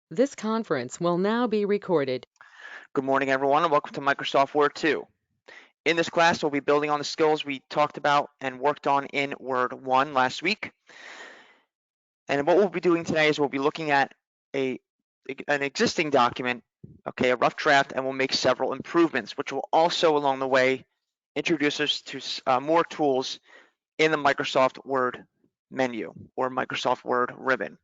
This conference will now be recorded. Good morning, everyone, and welcome to Microsoft Word 2. In this class, we'll be building on the skills we talked about and worked on in Word 1 last week. And what we'll be doing today is we'll be looking at an existing document, okay, a rough draft, and we'll make several improvements, which will also, along the way, introduce us to more tools in the Microsoft Word menu or Microsoft Word ribbon.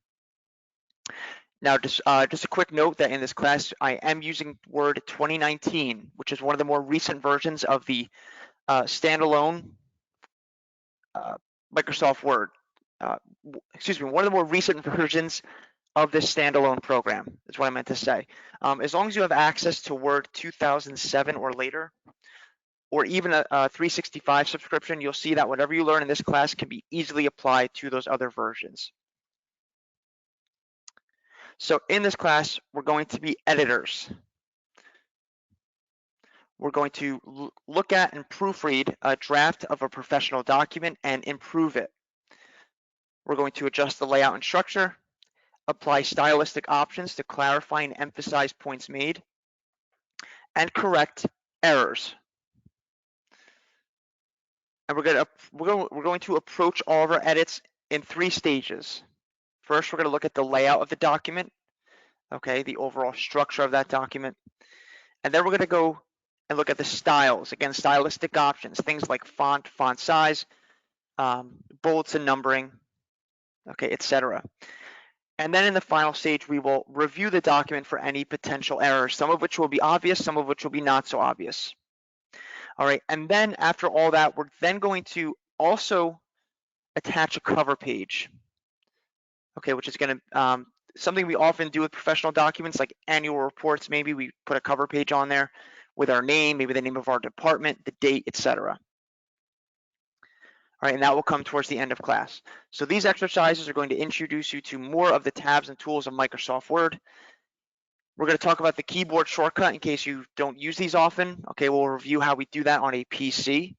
Now, just a quick note that in this class, I am using Word 2019, which is one of the more recent versions of the standalone uh, Microsoft Word. One of the more recent versions of this standalone program is what I meant to say. As long as you have access to Word 2007 or later, or even a 365 subscription, you'll see that whatever you learn in this class can be easily applied to those other versions. So in this class, we're going to be editors. We're going to look at and proofread a draft of a professional document and improve it. We're going to adjust the layout and structure, apply stylistic options to clarify and emphasize points made, and correct errors. And we're going to approach all of our edits in 3 stages. First, we're going to look at the layout of the document, okay, the overall structure of that document. And then we're going to go and look at the styles, again, stylistic options, things like font size, bullets and numbering, okay, etc. And then in the final stage, we will review the document for any potential errors, some of which will be obvious, some of which will be not so obvious. All right, and then after all that, we're then going to also attach a cover page, okay, which is going to something we often do with professional documents like annual reports. Maybe we put a cover page on there with our name, maybe the name of our department, the date, etc. All right, and that will come towards the end of class. So these exercises are going to introduce you to more of the tabs and tools of Microsoft Word. We're going to talk about the keyboard shortcut in case you don't use these often. Okay, we'll review how we do that on a PC.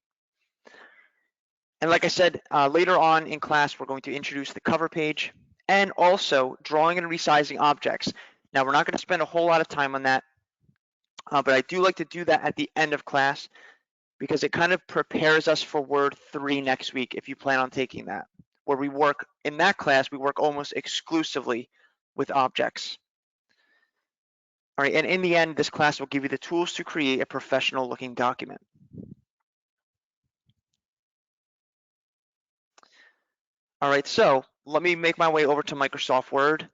And like I said, later on in class, we're going to introduce the cover page and also drawing and resizing objects. Now, we're not going to spend a whole lot of time on that, but I do like to do that at the end of class because it kind of prepares us for Word 3 next week if you plan on taking that, where we work in that class, we work almost exclusively with objects. All right, and in the end, this class will give you the tools to create a professional looking document. All right, so let me make my way over to Microsoft Word.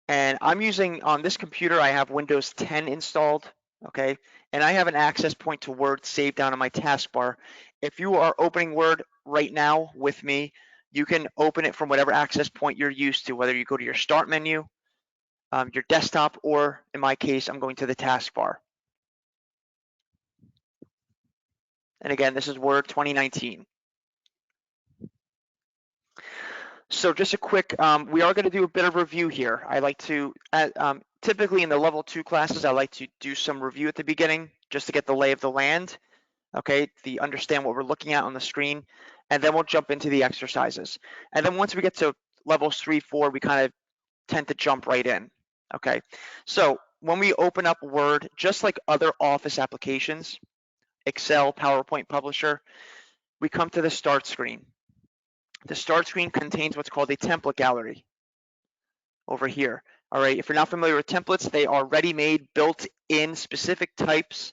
And I'm using, on this computer, I have Windows 10 installed, okay? And I have an access point to Word saved down in my taskbar. If you are opening Word right now with me, you can open it from whatever access point you're used to, whether you go to your Start menu, your desktop, or in my case, I'm going to the taskbar. And again, this is Word 2019. So just a quick, we are going to do a bit of review here. I like to, typically in the level 2 classes, I like to do some review at the beginning just to get the lay of the land, okay, to understand what we're looking at on the screen, and then we'll jump into the exercises. And then once we get to levels 3, 4, we kind of tend to jump right in, okay? So when we open up Word, just like other Office applications, Excel, PowerPoint Publisher, we come to the Start screen. The Start screen contains what's called a template gallery over here. All right, if you're not familiar with templates, they are ready-made, built-in specific types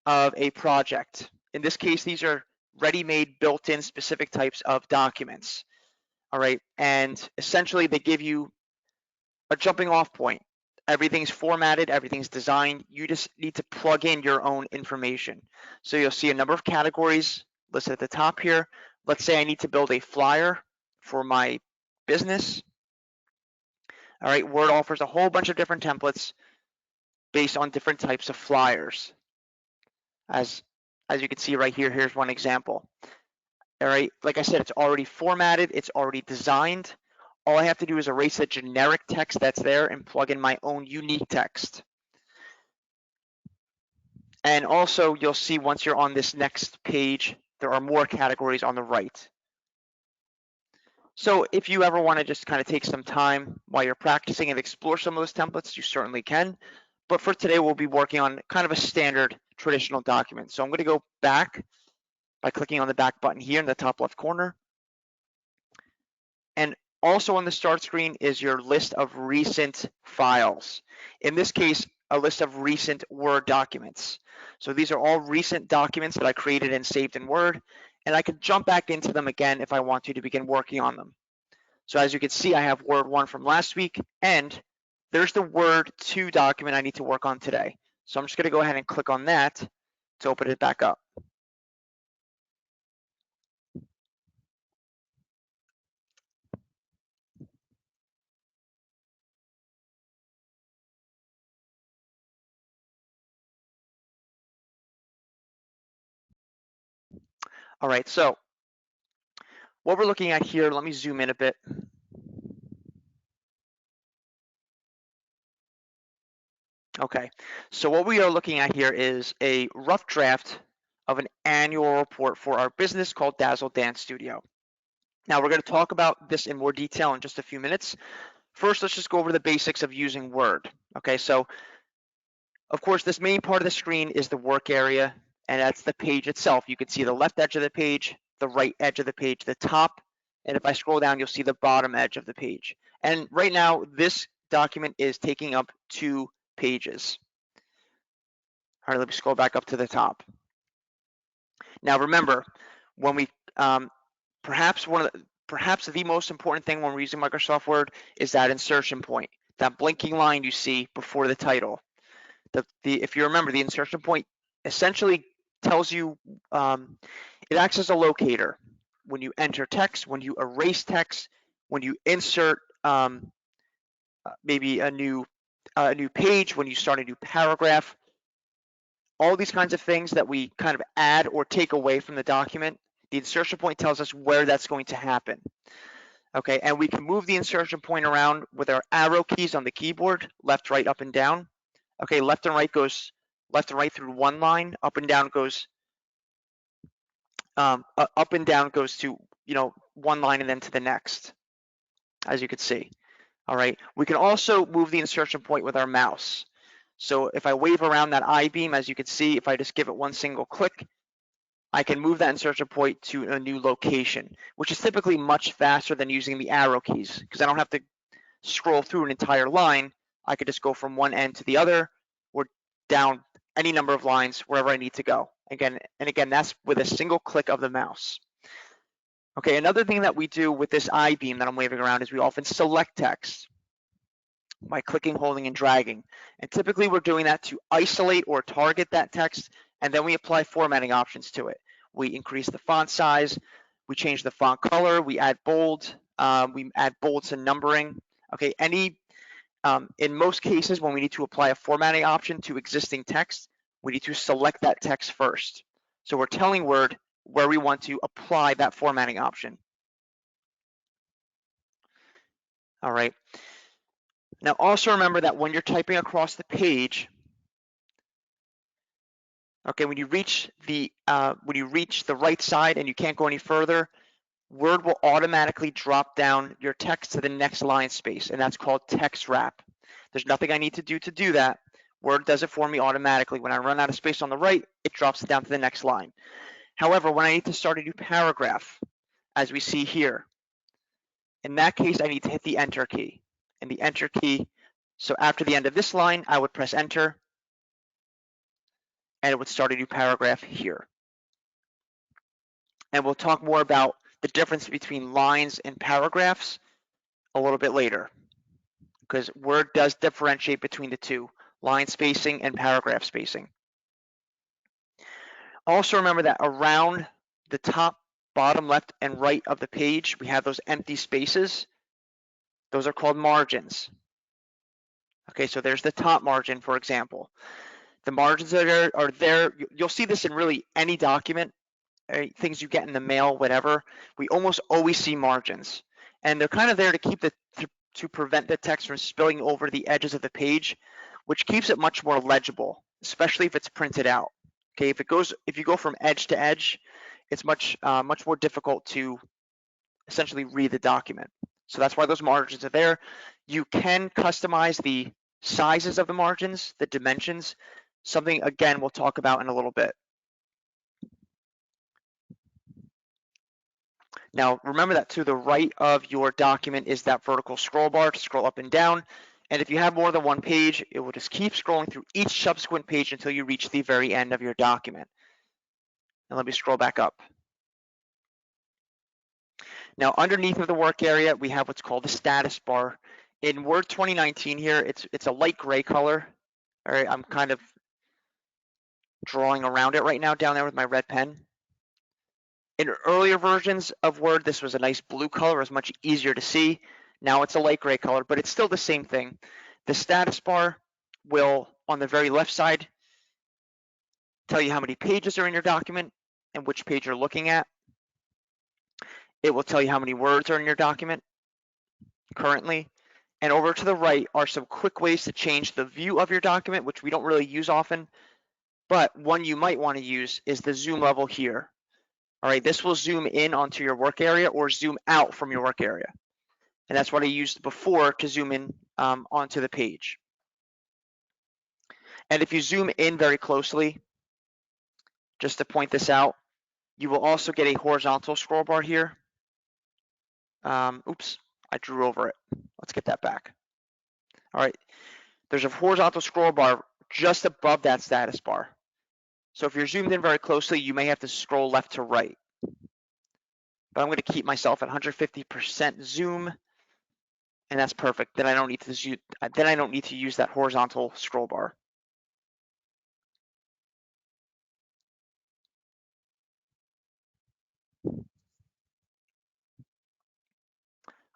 of a project. In this case, these are ready-made, built-in specific types of documents. All right, and essentially they give you a jumping off point. Everything's formatted, everything's designed. You just need to plug in your own information. So you'll see a number of categories listed at the top here. Let's say I need to build a flyer for my business. All right, Word offers a whole bunch of different templates based on different types of flyers. As you can see right here, here's one example. All right, like I said, it's already formatted, it's already designed. All I have to do is erase the generic text that's there and plug in my own unique text. And also, you'll see once you're on this next page, there are more categories on the right. So if you ever want to just kind of take some time while you're practicing and explore some of those templates, you certainly can. But for today, we'll be working on kind of a standard traditional document. So I'm going to go back by clicking on the back button here in the top left corner. And also on the start screen is your list of recent files. In this case, a list of recent Word documents. So these are all recent documents that I created and saved in Word, and I could jump back into them again if I want to begin working on them. So as you can see, I have Word 1 from last week, and there's the Word 2 document I need to work on today. So I'm just going to go ahead and click on that to open it back up. All right, so what we're looking at here, let me zoom in a bit. Okay, so what we are looking at here is a rough draft of an annual report for our business called Dazzle Dance Studio. Now we're going to talk about this in more detail in just a few minutes. First, let's just go over the basics of using Word. Okay, so of course, this main part of the screen is the work area, and that's the page itself. You can see the left edge of the page, the right edge of the page, the top, and if I scroll down, you'll see the bottom edge of the page. And right now, this document is taking up 2 pages. All right, let me scroll back up to the top. Now remember, when we perhaps the most important thing when we're using Microsoft Word is that insertion point, that blinking line you see before the title. If you remember, the insertion point essentially tells you, it acts as a locator. When you enter text, when you erase text, when you insert maybe a new page, when you start a new paragraph, all these kinds of things that we kind of add or take away from the document, the insertion point tells us where that's going to happen. Okay, and we can move the insertion point around with our arrow keys on the keyboard, left, right, up, and down. Okay, left and right goes left and right through one line, up and down goes up and down goes to, one line and then to the next, as you can see. All right, we can also move the insertion point with our mouse. So if I wave around that I-beam, as you can see, if I just give it one single click, I can move that insertion point to a new location, which is typically much faster than using the arrow keys, because I don't have to scroll through an entire line. I could just go from one end to the other or down any number of lines wherever I need to go. Again, that's with a single click of the mouse. Okay, another thing that we do with this I-beam that I'm waving around is we often select text by clicking, holding, and dragging. And typically we're doing that to isolate or target that text, and then we apply formatting options to it. We increase the font size, we change the font color, we add bold, we add bolds and numbering. Okay, in most cases, when we need to apply a formatting option to existing text, we need to select that text first. So we're telling Word where we want to apply that formatting option. All right. Now also remember that when you're typing across the page, okay, when you reach the right side and you can't go any further, Word will automatically drop down your text to the next line space, and that's called text wrap. There's nothing I need to do that. Word does it for me automatically. When I run out of space on the right, it drops it down to the next line. However, when I need to start a new paragraph, as we see here, in that case, I need to hit the Enter key. And the Enter key, so after the end of this line, I would press Enter, and it would start a new paragraph here. And we'll talk more about the difference between lines and paragraphs a little bit later, because Word does differentiate between the two, line spacing and paragraph spacing. Also remember that around the top, bottom, left, and right of the page, we have those empty spaces. Those are called margins. Okay, so there's the top margin, for example. The margins that are there, you'll see this in really any document, things you get in the mail, whatever. We almost always see margins. And they're kind of there to keep to prevent the text from spilling over the edges of the page, which keeps it much more legible, especially if it's printed out. Okay, if you go from edge to edge, it's much more difficult to essentially read the document. So that's why those margins are there. You can customize the sizes of the margins, the dimensions, something again we'll talk about in a little bit. Now remember that to the right of your document is that vertical scroll bar to scroll up and down. And if you have more than one page, it will just keep scrolling through each subsequent page until you reach the very end of your document. And let me scroll back up. Now underneath of the work area, we have what's called the status bar. In Word 2019 here, it's a light gray color. All right, I'm kind of drawing around it right now down there with my red pen. In earlier versions of Word, this was a nice blue color. It was much easier to see. Now it's a light gray color, but it's still the same thing. The status bar will, on the very left side, tell you how many pages are in your document and which page you're looking at. It will tell you how many words are in your document currently. And over to the right are some quick ways to change the view of your document, which we don't really use often, but one you might want to use is the zoom level here. All right, this will zoom in onto your work area or zoom out from your work area. And that's what I used before to zoom in onto the page. And if you zoom in very closely, just to point this out, you will also get a horizontal scroll bar here. Oops, I drew over it. Let's get that back. All right, there's a horizontal scroll bar just above that status bar. So if you're zoomed in very closely, you may have to scroll left to right. But I'm going to keep myself at 150% zoom, and that's perfect. Then I don't need to use that horizontal scroll bar.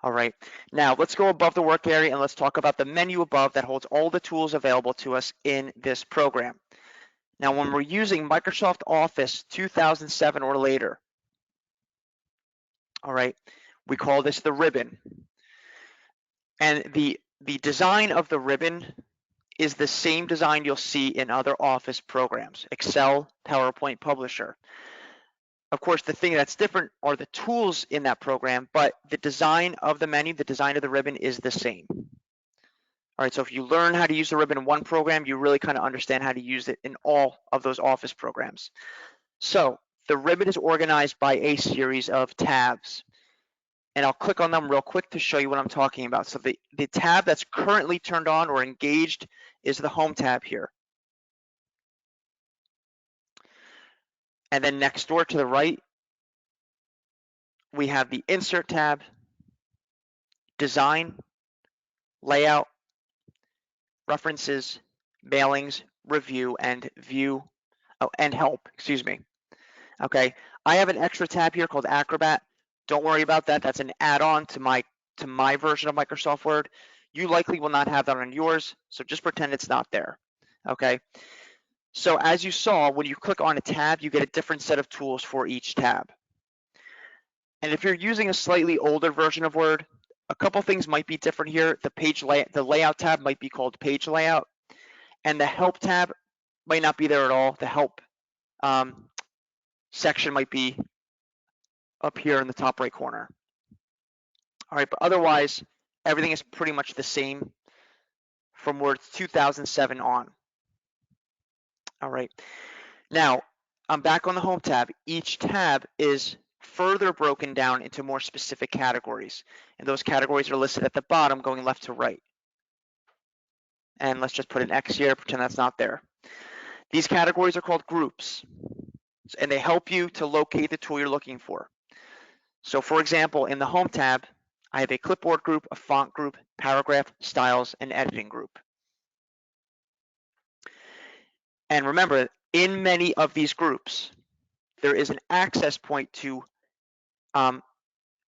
All right, now let's go above the work area and let's talk about the menu above that holds all the tools available to us in this program. Now, when we're using Microsoft Office 2007 or later, all right, we call this the ribbon. And the design of the ribbon is the same design you'll see in other Office programs, Excel, PowerPoint, Publisher. Of course, the thing that's different are the tools in that program, but the design of the menu, the design of the ribbon is the same. All right, so if you learn how to use the ribbon in one program, you really kind of understand how to use it in all of those Office programs. So the ribbon is organized by a series of tabs. And I'll click on them real quick to show you what I'm talking about. So the tab that's currently turned on or engaged is the Home tab here. And then next door to the right, we have the Insert tab, Design, Layout, References, Mailings, Review, and View, and Help, excuse me. Okay, I have an extra tab here called Acrobat. Don't worry about that. That's an add-on to my version of Microsoft Word. You likely will not have that on yours, so just pretend it's not there. Okay. So as you saw, when you click on a tab, you get a different set of tools for each tab. And if you're using a slightly older version of Word, a couple things might be different here. The layout tab might be called Page Layout, and the Help tab might not be there at all. The Help section might be up here in the top right corner. All right, but otherwise, everything is pretty much the same from Word 2007 on. All right, now I'm back on the Home tab. Each tab is further broken down into more specific categories, and those categories are listed at the bottom going left to right. And let's just put an X here, pretend that's not there. These categories are called groups, and they help you to locate the tool you're looking for. So for example, in the Home tab, I have a clipboard group, a font group, paragraph, styles, and editing group. And remember, in many of these groups, there is an access point to, in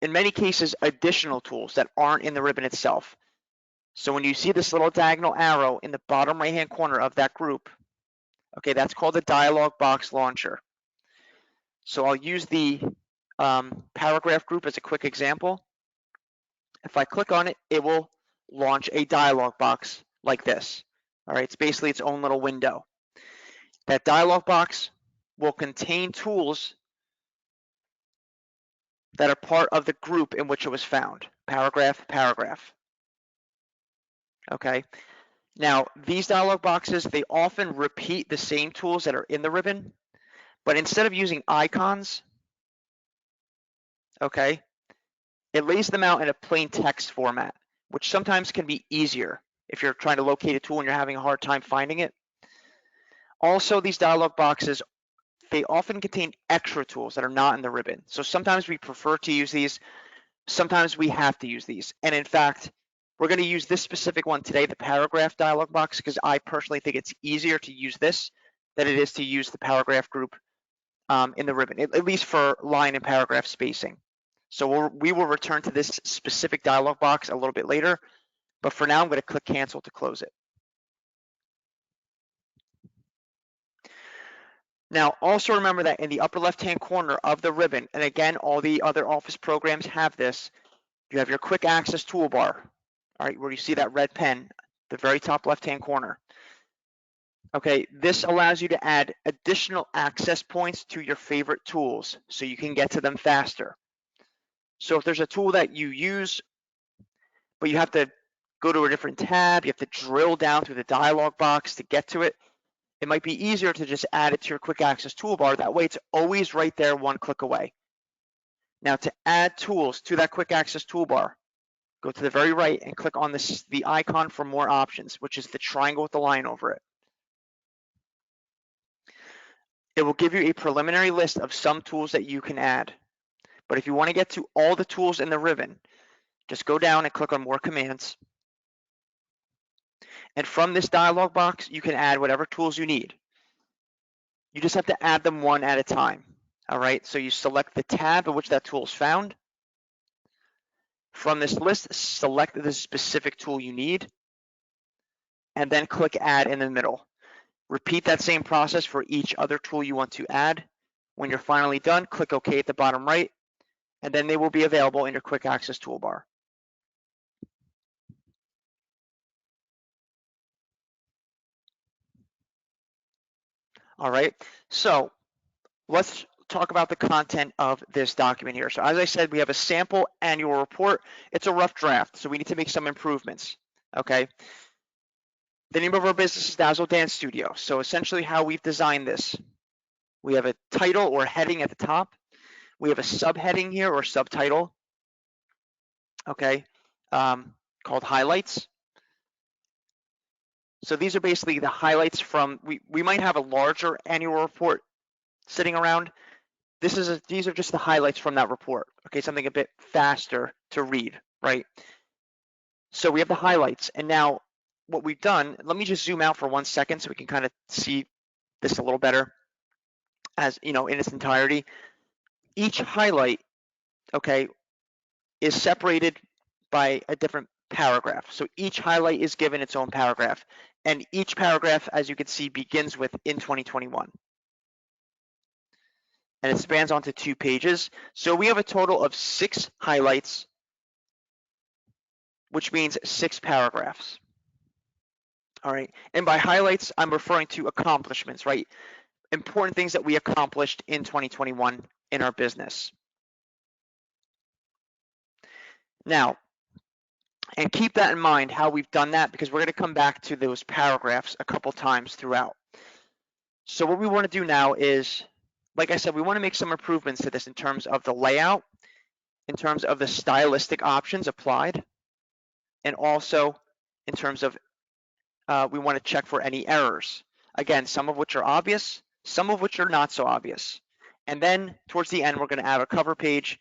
many cases, additional tools that aren't in the ribbon itself. So when you see this little diagonal arrow in the bottom right-hand corner of that group, okay, that's called the Dialog Box Launcher. So I'll use the paragraph group as a quick example. If I click on it, it will launch a dialog box like this. All right, it's basically its own little window. That dialog box will contain tools that are part of the group in which it was found. Paragraph, paragraph. Okay. Now, these dialog boxes, they often repeat the same tools that are in the ribbon, but instead of using icons, okay, it lays them out in a plain text format, which sometimes can be easier if you're trying to locate a tool and you're having a hard time finding it. Also, these dialog boxes, they often contain extra tools that are not in the ribbon. So sometimes we prefer to use these, sometimes we have to use these. And in fact, we're going to use this specific one today, the paragraph dialog box, because I personally think it's easier to use this than it is to use the paragraph group in the ribbon, at least for line and paragraph spacing. So we will return to this specific dialog box a little bit later, but for now I'm going to click cancel to close it. Now, also remember that in the upper left-hand corner of the ribbon, and again, all the other Office programs have this, you have your quick access toolbar, all right, where you see that red pen, the very top left-hand corner. Okay, this allows you to add additional access points to your favorite tools so you can get to them faster. So if there's a tool that you use, but you have to go to a different tab, you have to drill down through the dialog box to get to it, it might be easier to just add it to your quick access toolbar. That way it's always right there, one click away. Now to add tools to that quick access toolbar, go to the very right and click on the icon for more options, which is the triangle with the line over it. It will give you a preliminary list of some tools that you can add. But if you want to get to all the tools in the ribbon, just go down and click on more commands. And from this dialog box, you can add whatever tools you need. You just have to add them one at a time. All right, so you select the tab in which that tool is found. From this list, select the specific tool you need, and then click add in the middle. Repeat that same process for each other tool you want to add. When you're finally done, click OK at the bottom right, and then they will be available in your quick access toolbar. All right, so let's talk about the content of this document here. So as I said, we have a sample annual report. It's a rough draft, so we need to make some improvements, okay? The name of our business is Dazzle Dance Studio. So essentially how we've designed this, we have a title or heading at the top. We have a subheading here or subtitle, okay, called highlights. So these are basically the highlights from, we might have a larger annual report sitting around. These are just the highlights from that report, okay, something a bit faster to read, right? So we have the highlights, and now what we've done, let me just zoom out for 1 second so we can kind of see this a little better as, you know, in its entirety. Each highlight, okay, is separated by a different paragraph. So each highlight is given its own paragraph, and each paragraph, as you can see, begins with in 2021. And it spans onto 2 pages. So we have a total of 6 highlights, which means 6 paragraphs. All right, and by highlights, I'm referring to accomplishments, right? Important things that we accomplished in 2021 in our business. Now, and keep that in mind how we've done that, because we're going to come back to those paragraphs a couple times throughout. So what we want to do now is, like I said, we want to make some improvements to this in terms of the layout, in terms of the stylistic options applied, and also in terms of we want to check for any errors. Again, some of which are obvious, some of which are not so obvious. And then towards the end, we're going to add a cover page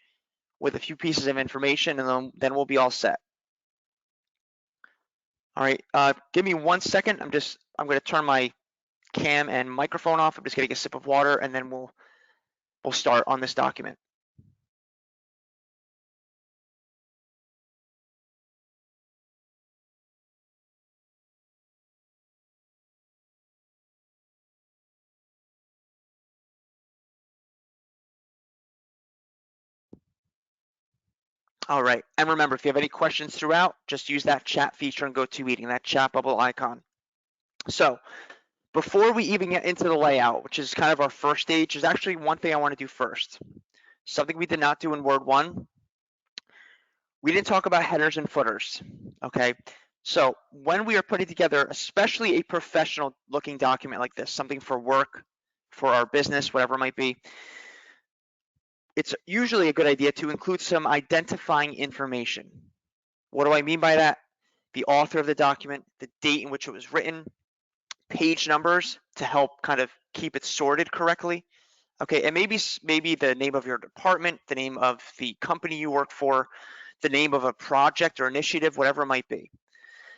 with a few pieces of information, and then we'll be all set. All right, give me 1 second. I'm going to turn my cam and microphone off. I'm just going to get a sip of water, and then we'll start on this document. All right, and remember, if you have any questions throughout, just use that chat feature and GoToMeeting, that chat bubble icon. So before we even get into the layout, which is kind of our first stage, there's actually one thing I want to do first. Something we did not do in Word 1, we didn't talk about headers and footers, okay? So when we are putting together, especially a professional looking document like this, something for work, for our business, whatever it might be, it's usually a good idea to include some identifying information. What do I mean by that? The author of the document, the date in which it was written, page numbers to help kind of keep it sorted correctly. Okay, and maybe the name of your department, the name of the company you work for, the name of a project or initiative, whatever it might be.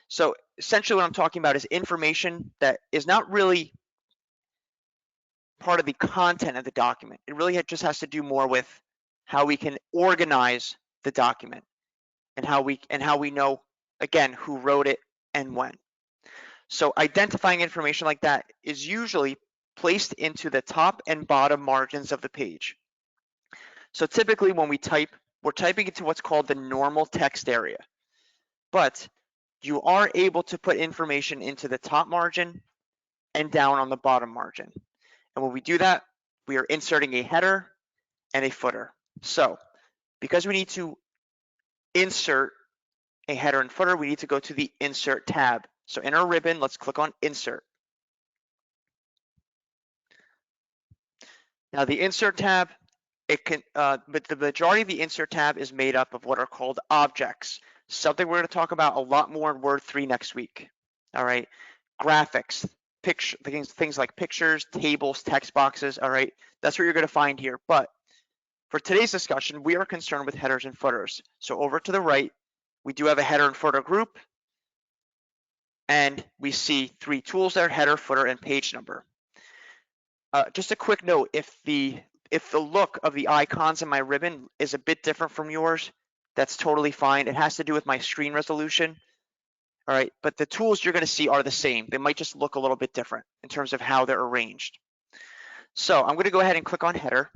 So essentially what I'm talking about is information that is not really part of the content of the document. It really just has to do more with how we can organize the document and how we know, again, who wrote it and when. So identifying information like that is usually placed into the top and bottom margins of the page. So typically when we type, we're typing into what's called the normal text area, but you are able to put information into the top margin and down on the bottom margin. And when we do that, we are inserting a header and a footer. So because we need to insert a header and footer, we need to go to the Insert tab. So in our ribbon, let's click on Insert. Now the Insert tab, but the majority of the Insert tab is made up of what are called objects, something we're going to talk about a lot more in Word 3 next week. All right, graphics, things like pictures, tables, text boxes. All right, that's what you're going to find here. But for today's discussion, we are concerned with headers and footers. So over to the right, we do have a header and footer group, and we see 3 tools there: header, footer, and page number. Just a quick note, if the look of the icons in my ribbon is a bit different from yours, that's totally fine. It has to do with my screen resolution. All right, but the tools you're going to see are the same. They might just look a little bit different in terms of how they're arranged. So I'm going to go ahead and click on header.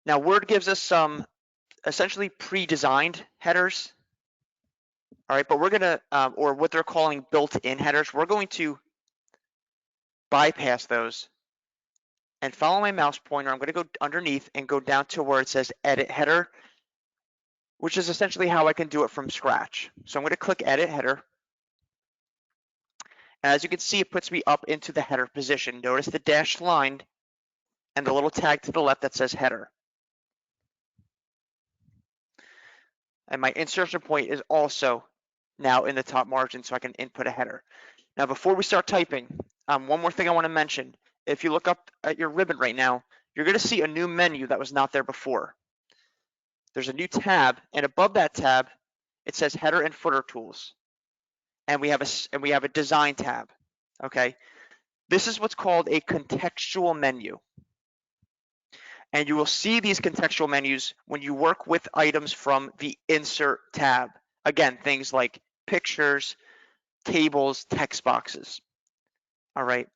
Now Word gives us some essentially pre-designed headers. All right, but we're going to, or what they're calling built-in headers, we're going to bypass those and follow my mouse pointer. I'm going to go underneath and go down to where it says Edit Header, which is essentially how I can do it from scratch. So I'm going to click Edit Header. And as you can see, it puts me up into the header position. Notice the dashed line and the little tag to the left that says Header. And my insertion point is also now in the top margin, so I can input a header. Now, before we start typing, one more thing I want to mention. If you look up at your ribbon right now, you're going to see a new menu that was not there before. There's a new tab, and above that tab, it says Header and Footer Tools. And we have a Design tab. Okay, this is what's called a contextual menu. And you will see these contextual menus when you work with items from the Insert tab. Again, things like pictures, tables, text boxes. All right.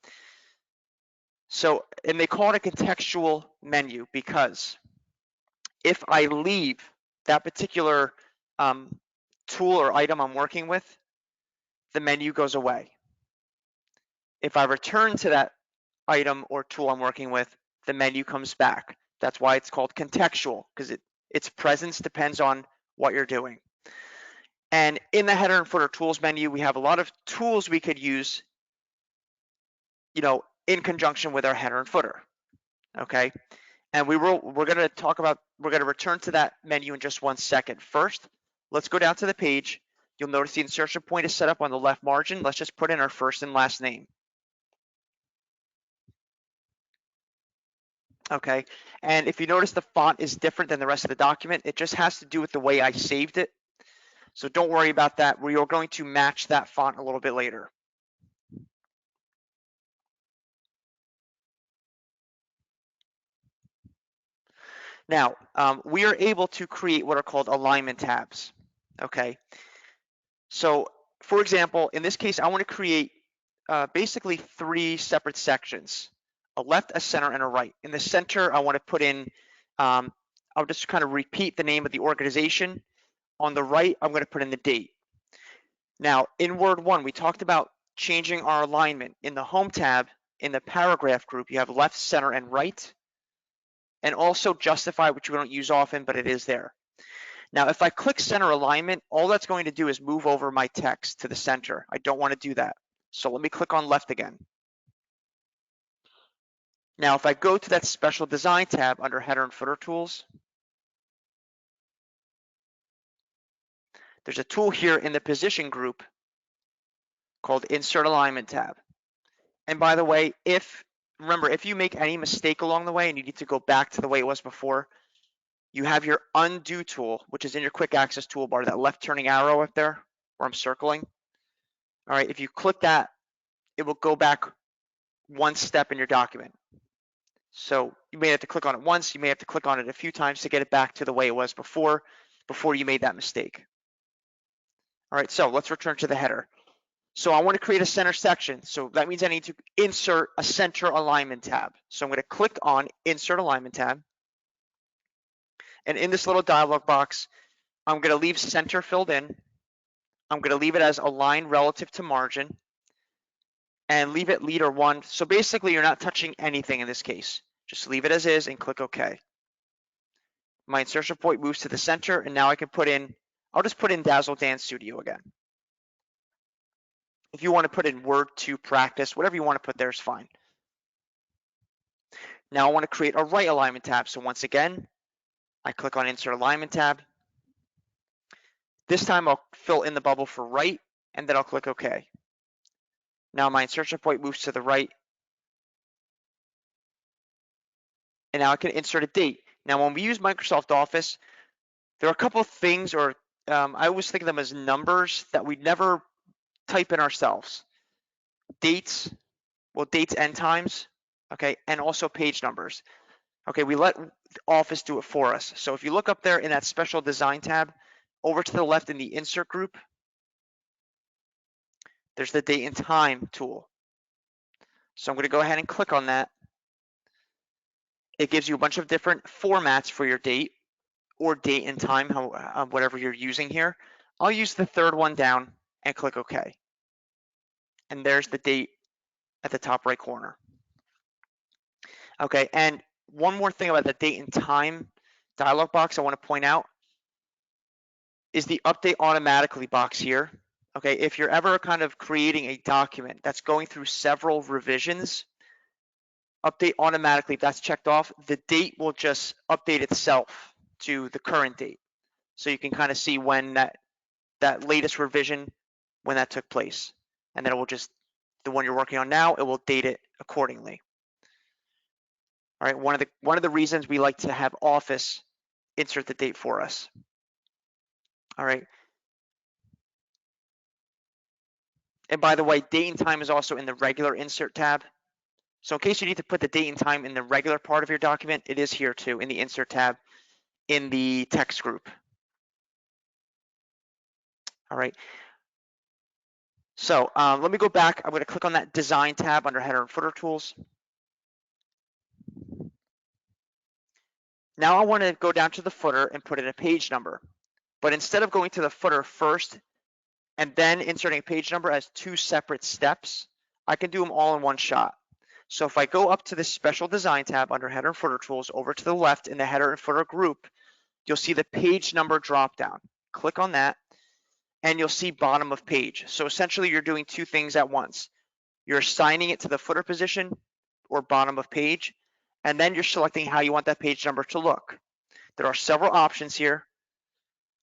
So, and they call it a contextual menu because if I leave that particular tool or item I'm working with, the menu goes away. If I return to that item or tool I'm working with, the menu comes back. That's why it's called contextual, because its presence depends on what you're doing. And in the header and footer tools menu, we have a lot of tools we could use, in conjunction with our header and footer. Okay, and we're going to return to that menu in just 1 second. First, let's go down to the page. You'll notice the insertion point is set up on the left margin. Let's just put in our first and last name. Okay, and if you notice the font is different than the rest of the document, it just has to do with the way I saved it. So don't worry about that. We are going to match that font a little bit later. Now, we are able to create what are called alignment tabs. Okay, so for example, in this case, I want to create basically 3 separate sections: a left, a center, and a right. In the center, I want to put in, I'll just kind of repeat the name of the organization. On the right, I'm going to put in the date. Now, in Word 1, we talked about changing our alignment. In the Home tab, in the paragraph group, you have left, center, and right, and also justify, which we don't use often, but it is there. Now, if I click center alignment, all that's going to do is move over my text to the center. I don't want to do that. So let me click on left again. Now, if I go to that special design tab under header and footer tools, there's a tool here in the position group called insert alignment tab. And by the way, remember, if you make any mistake along the way and you need to go back to the way it was before, you have your undo tool, which is in your quick access toolbar, that left turning arrow up there where I'm circling. All right, if you click that, it will go back one step in your document. So you may have to click on it once, you may have to click on it a few times to get it back to the way it was before you made that mistake. All right, so let's return to the header. So I want to create a center section. So that means I need to insert a center alignment tab. So I'm going to click on Insert Alignment tab. And in this little dialog box, I'm going to leave center filled in. I'm going to leave it as align relative to margin and leave it leader 1. So basically, you're not touching anything in this case. Just leave it as is and click OK. My insertion point moves to the center, and now I can I'll just put in Dazzle Dance Studio again. If you want to put in Word to Practice, whatever you want to put there is fine. Now I want to create a right alignment tab. So once again, I click on Insert Alignment tab. This time I'll fill in the bubble for right, and then I'll click OK. Now my insertion point moves to the right. And now I can insert a date. Now when we use Microsoft Office, there are a couple of things, or I always think of them as numbers that we never type in ourselves. Dates, well, dates and times, okay, and also page numbers. Okay, we let Office do it for us. So if you look up there in that special design tab, over to the left in the insert group, there's the date and time tool. So I'm going to go ahead and click on that. It gives you a bunch of different formats for your date or date and time, whatever you're using here. I'll use the third one down and click OK. And there's the date at the top right corner. Okay, and one more thing about the date and time dialog box I want to point out is the update automatically box here. Okay, if you're ever kind of creating a document that's going through several revisions, update automatically, if that's checked off, the date will just update itself to the current date. So you can kind of see when that latest revision, when that took place. And then it will just, the one you're working on now, it will date it accordingly. All right, one of the reasons we like to have Office insert the date for us. All right. And by the way, date and time is also in the regular insert tab. So in case you need to put the date and time in the regular part of your document, it is here too in the insert tab in the text group. All right. So let me go back. I'm going to click on that design tab under header and footer tools. Now I want to go down to the footer and put in a page number. But instead of going to the footer first and then inserting a page number as two separate steps, I can do them all in one shot. So if I go up to the special design tab under header and footer tools over to the left in the header and footer group, you'll see the page number drop down. Click on that and you'll see bottom of page. So essentially you're doing two things at once. You're assigning it to the footer position or bottom of page, and then you're selecting how you want that page number to look. There are several options here.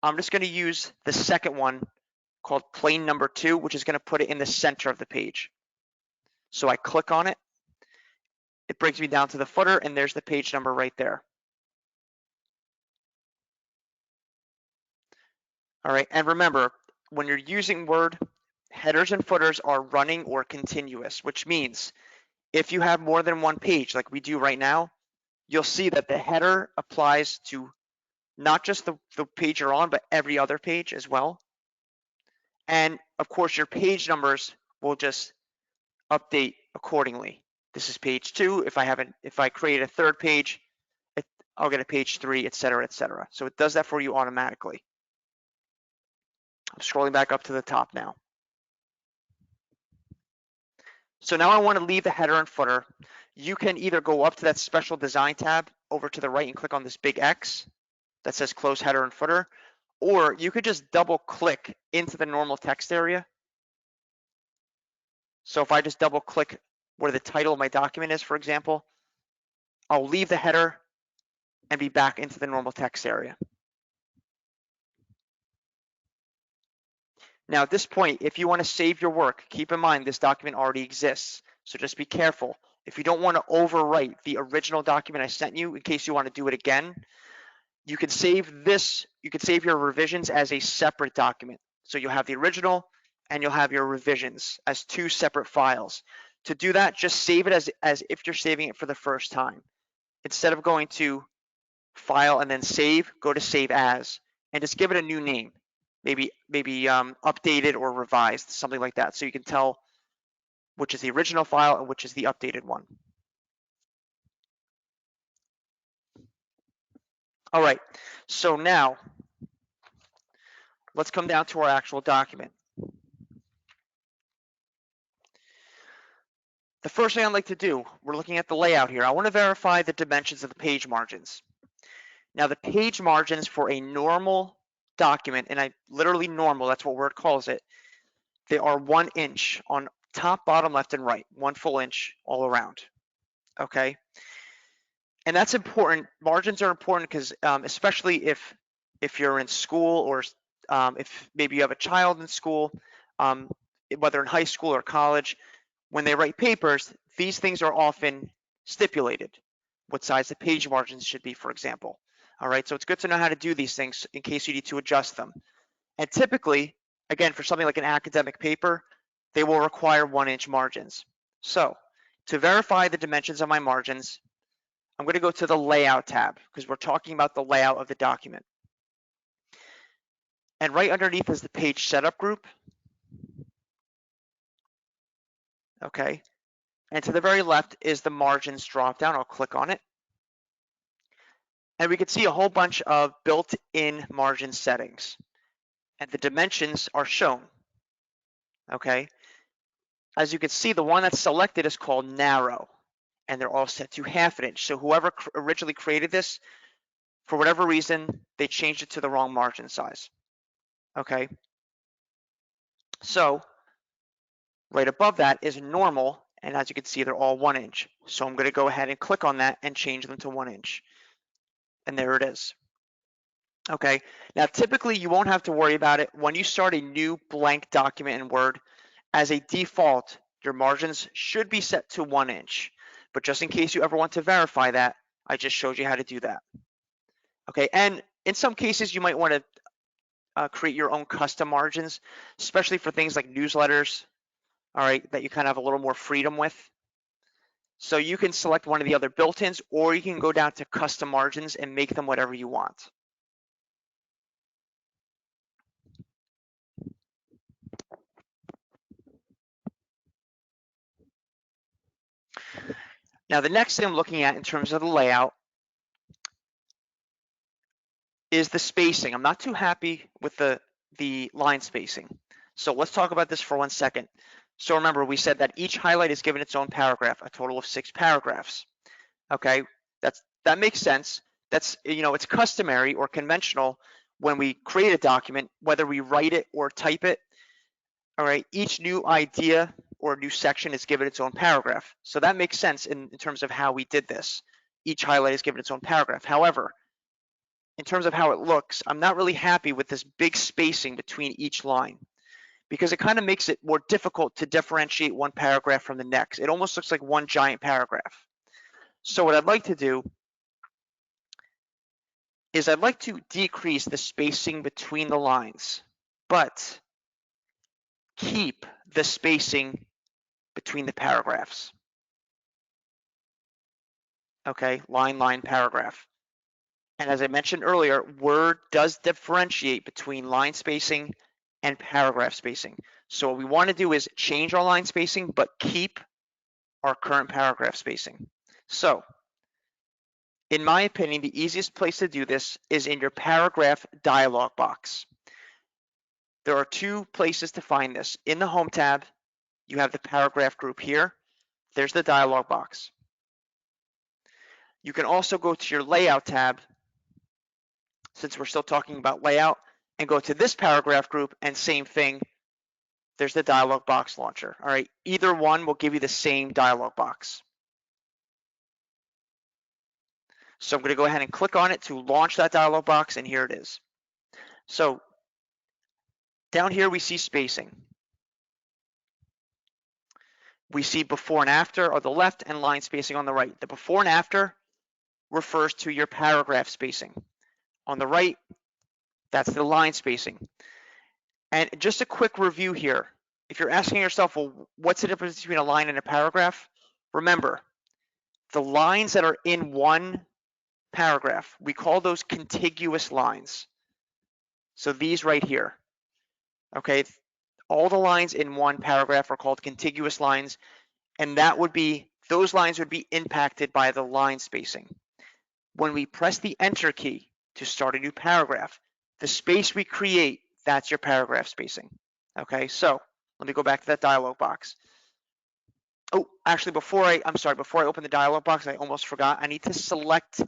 I'm just going to use the second one called plain number 2, which is going to put it in the center of the page. So I click on it. It brings me down to the footer, and there's the page number right there. All right, and remember, when you're using Word, headers and footers are running or continuous, which means if you have more than one page like we do right now, you'll see that the header applies to not just the page you're on, but every other page as well. And of course, your page numbers will just update accordingly. This is page 2. If I create a third page, I'll get a page 3, et cetera, et cetera. So it does that for you automatically. I'm scrolling back up to the top now. So now I want to leave the header and footer. You can either go up to that special design tab over to the right and click on this big X that says close header and footer, or you could just double click into the normal text area. So if I just double click where the title of my document is, for example, I'll leave the header and be back into the normal text area. Now at this point, if you want to save your work, keep in mind this document already exists. So just be careful. If you don't want to overwrite the original document I sent you in case you want to do it again, you can save this, you can save your revisions as a separate document. So you'll have the original and you'll have your revisions as two separate files. To do that, just save it as if you're saving it for the first time. Instead of going to File and then Save, go to Save As and just give it a new name. Maybe updated or revised, something like that. So you can tell which is the original file and which is the updated one. All right, so now let's come down to our actual document. The first thing I'd like to do, we're looking at the layout here. I want to verify the dimensions of the page margins. Now the page margins for a normal document, and I literally normal, that's what Word calls it, they are 1 inch on top, bottom, left, and right, 1 full inch all around, okay? And that's important. Margins are important because especially if you're in school or if maybe you have a child in school, whether in high school or college, when they write papers, these things are often stipulated, what size the page margins should be, for example. All right, so it's good to know how to do these things in case you need to adjust them. And typically, again, for something like an academic paper, they will require 1 inch margins. So to verify the dimensions of my margins, I'm going to go to the Layout tab because we're talking about the layout of the document. And right underneath is the Page Setup group. Okay. And to the very left is the Margins dropdown. I'll click on it. And we can see a whole bunch of built-in margin settings. And the dimensions are shown. Okay. As you can see, the one that's selected is called Narrow. And they're all set to 1/2 inch. So whoever originally created this, for whatever reason, they changed it to the wrong margin size. Okay. So right above that is normal, and as you can see, they're all 1 inch. So I'm going to go ahead and click on that and change them to 1 inch. And there it is. Okay, now typically you won't have to worry about it. When you start a new blank document in Word, as a default, your margins should be set to 1 inch. But just in case you ever want to verify that, I just showed you how to do that. Okay, and in some cases you might want to create your own custom margins, especially for things like newsletters, all right, that you kind of have a little more freedom with. So you can select one of the other built-ins, or you can go down to custom margins and make them whatever you want. Now the next thing I'm looking at in terms of the layout is the spacing. I'm not too happy with the line spacing. So let's talk about this for 1 second. So remember, we said that each highlight is given its own paragraph, a total of 6 paragraphs. Okay, that makes sense. That's, it's customary or conventional when we create a document, whether we write it or type it. All right, each new idea or new section is given its own paragraph. So that makes sense in terms of how we did this. Each highlight is given its own paragraph. However, in terms of how it looks, I'm not really happy with this big spacing between each line because it kind of makes it more difficult to differentiate one paragraph from the next. It almost looks like one giant paragraph. So what I'd like to do is I'd like to decrease the spacing between the lines, but keep the spacing between the paragraphs. Okay, line, paragraph. And as I mentioned earlier, Word does differentiate between line spacing and paragraph spacing. So what we want to do is change our line spacing, but keep our current paragraph spacing. So in my opinion, the easiest place to do this is in your paragraph dialog box. There are 2 places to find this. In the Home tab, you have the paragraph group here. There's the dialog box. You can also go to your layout tab, since we're still talking about layout, and go to this paragraph group, and same thing, there's the dialog box launcher. All right, either one will give you the same dialog box. So I'm going to go ahead and click on it to launch that dialog box, and here it is. So down here we see spacing. We see before and after on the left and line spacing on the right. The before and after refers to your paragraph spacing. On the right, that's the line spacing. And just a quick review here. If you're asking yourself, well, what's the difference between a line and a paragraph? Remember, the lines that are in one paragraph, we call those contiguous lines. So these right here, okay? All the lines in one paragraph are called contiguous lines, and those lines would be impacted by the line spacing. When we press the Enter key to start a new paragraph, the space we create, that's your paragraph spacing. Okay, so let me go back to that dialog box. Oh, actually, before I open the dialog box, I almost forgot. I need to select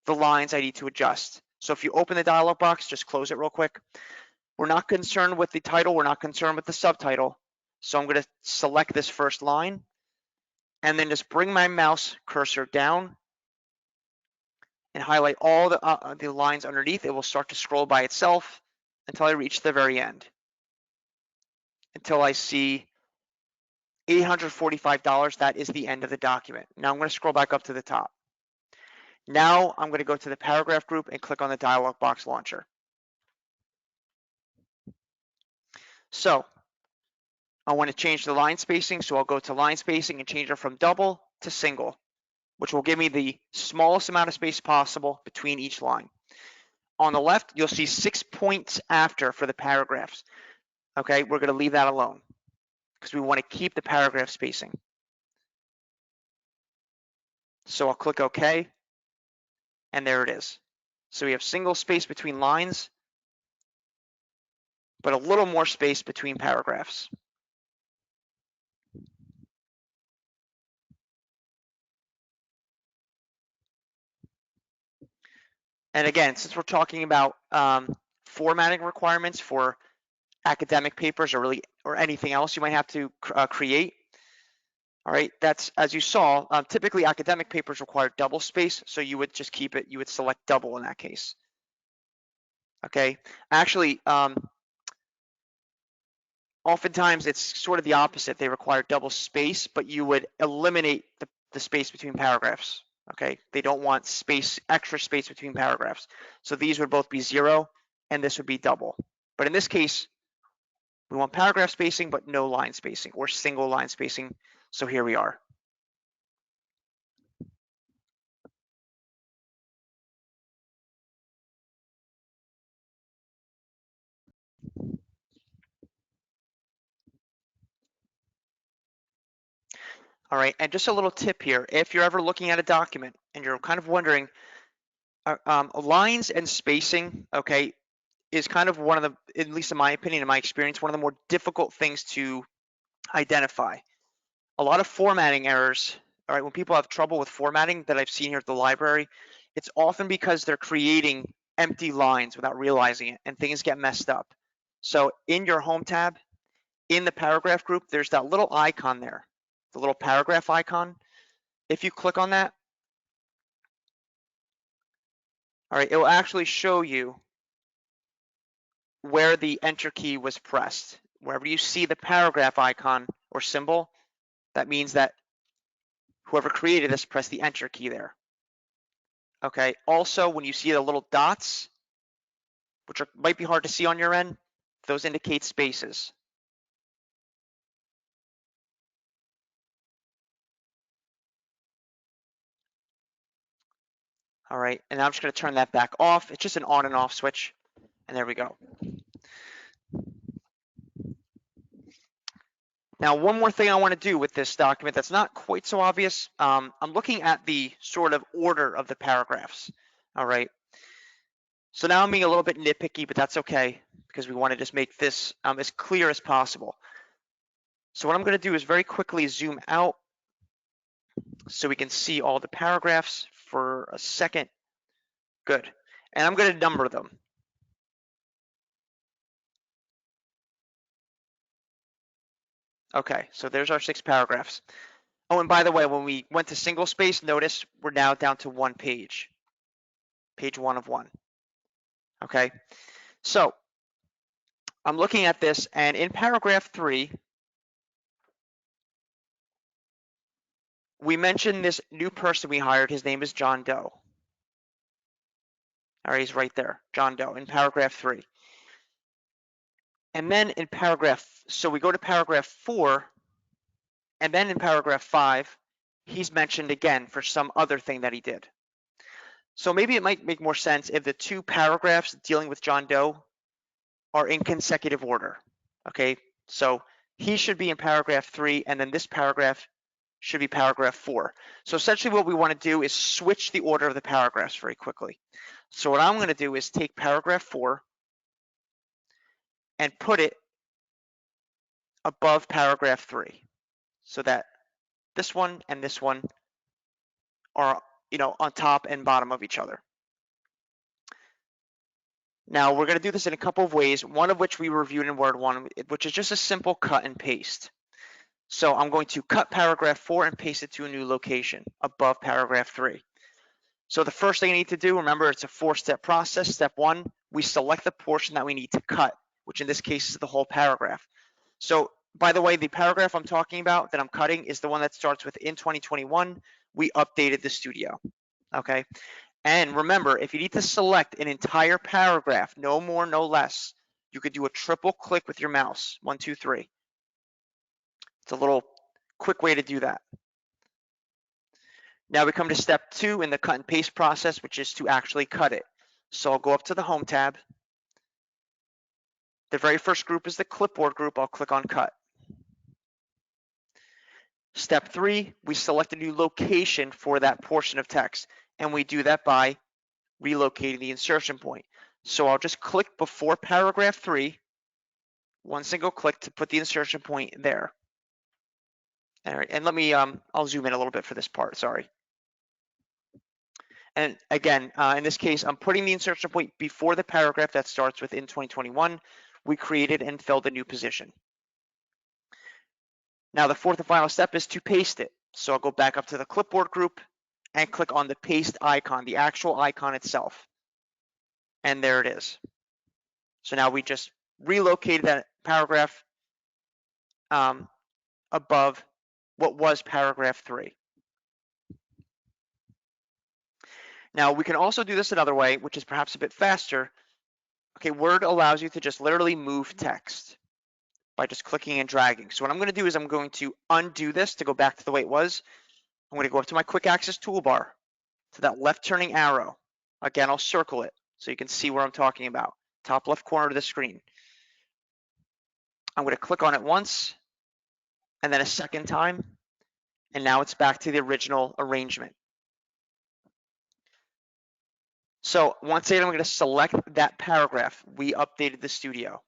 the lines I need to adjust. So if you open the dialog box, just close it real quick. We're not concerned with the title. We're not concerned with the subtitle. So I'm going to select this first line and then just bring my mouse cursor down and highlight all the lines underneath. It will start to scroll by itself until I reach the very end, until I see $845. That is the end of the document. Now I'm going to scroll back up to the top. Now I'm going to go to the paragraph group and click on the dialog box launcher. So I want to change the line spacing, so I'll go to line spacing and change it from double to single, which will give me the smallest amount of space possible between each line. On the left, you'll see 6 points after for the paragraphs. Okay, we're going to leave that alone because we want to keep the paragraph spacing. So I'll click OK, and there it is. So we have single space between lines, but a little more space between paragraphs. And again, since we're talking about formatting requirements for academic papers or anything else you might have to create, all right, that's, as you saw, typically academic papers require double space, so you would just keep it, you would select double in that case. Okay, actually, oftentimes it's sort of the opposite. They require double space, but you would eliminate the space between paragraphs. Okay, they don't want extra space between paragraphs. So these would both be 0, and this would be double. But in this case, we want paragraph spacing, but no line spacing or single line spacing. So here we are. All right, and just a little tip here. If you're ever looking at a document and you're kind of wondering, lines and spacing, okay, is kind of one of the, at least in my opinion, in my experience, one of the more difficult things to identify. A lot of formatting errors, all right, when people have trouble with formatting that I've seen here at the library, it's often because they're creating empty lines without realizing it, and things get messed up. So in your home tab, in the paragraph group, there's that little icon there, the little paragraph icon. If you click on that, all right, it will actually show you where the Enter key was pressed. Wherever you see the paragraph icon or symbol, that means that whoever created this pressed the Enter key there. Okay, also when you see the little dots, which might be hard to see on your end, those indicate spaces. All right, and I'm just going to turn that back off. It's just an on and off switch, and there we go. Now, one more thing I want to do with this document that's not quite so obvious. I'm looking at the sort of order of the paragraphs. All right. So now I'm being a little bit nitpicky, but that's okay because we want to just make this as clear as possible. So what I'm going to do is very quickly zoom out so we can see all the paragraphs for a second. Good. And I'm going to number them. Okay, so there's our 6 paragraphs. Oh, and by the way, when we went to single space, notice we're now down to 1 page. Page 1 of 1. Okay, so I'm looking at this, and in paragraph 3, we mentioned this new person we hired. His name is John Doe. All right, he's right there, John Doe, in paragraph 3. And then in paragraph, so we go to paragraph 4, and then in paragraph 5, he's mentioned again for some other thing that he did. So maybe it might make more sense if the 2 paragraphs dealing with John Doe are in consecutive order. Okay, so he should be in paragraph 3, and then this paragraph should be paragraph 4. So essentially what we want to do is switch the order of the paragraphs very quickly. So what I'm going to do is take paragraph 4 and put it above paragraph 3 so that this one and this one are, on top and bottom of each other. Now we're going to do this in a couple of ways, one of which we reviewed in Word 1, which is just a simple cut and paste. So I'm going to cut paragraph 4 and paste it to a new location above paragraph 3. So the first thing I need to do, remember, it's a 4-step process. Step 1, we select the portion that we need to cut, which in this case is the whole paragraph. So by the way, the paragraph I'm talking about that I'm cutting is the one that starts with in 2021, we updated the studio, okay? And remember, if you need to select an entire paragraph, no more, no less, you could do a triple click with your mouse, 1, 2, 3. It's a little quick way to do that. Now we come to step 2 in the cut and paste process, which is to actually cut it. So I'll go up to the Home tab. The very first group is the clipboard group. I'll click on cut. Step 3, we select a new location for that portion of text, and we do that by relocating the insertion point. So I'll just click before paragraph 3, one single click to put the insertion point there. All right, and let me, I'll zoom in a little bit for this part, sorry. And again, in this case, I'm putting the insertion point before the paragraph that starts with in 2021. We created and filled a new position. Now the fourth and final step is to paste it. So I'll go back up to the clipboard group and click on the paste icon, the actual icon itself. And there it is. So now we just relocated that paragraph above what was paragraph 3. Now we can also do this another way, which is perhaps a bit faster. Okay, Word allows you to just literally move text by just clicking and dragging. So what I'm going to do is I'm going to undo this to go back to the way it was. I'm going to go up to my quick access toolbar, to that left turning arrow. Again, I'll circle it so you can see where I'm talking about. Top left corner of the screen. I'm going to click on it once and then a second time, and now it's back to the original arrangement. So once again, I'm going to select that paragraph. We updated the studio.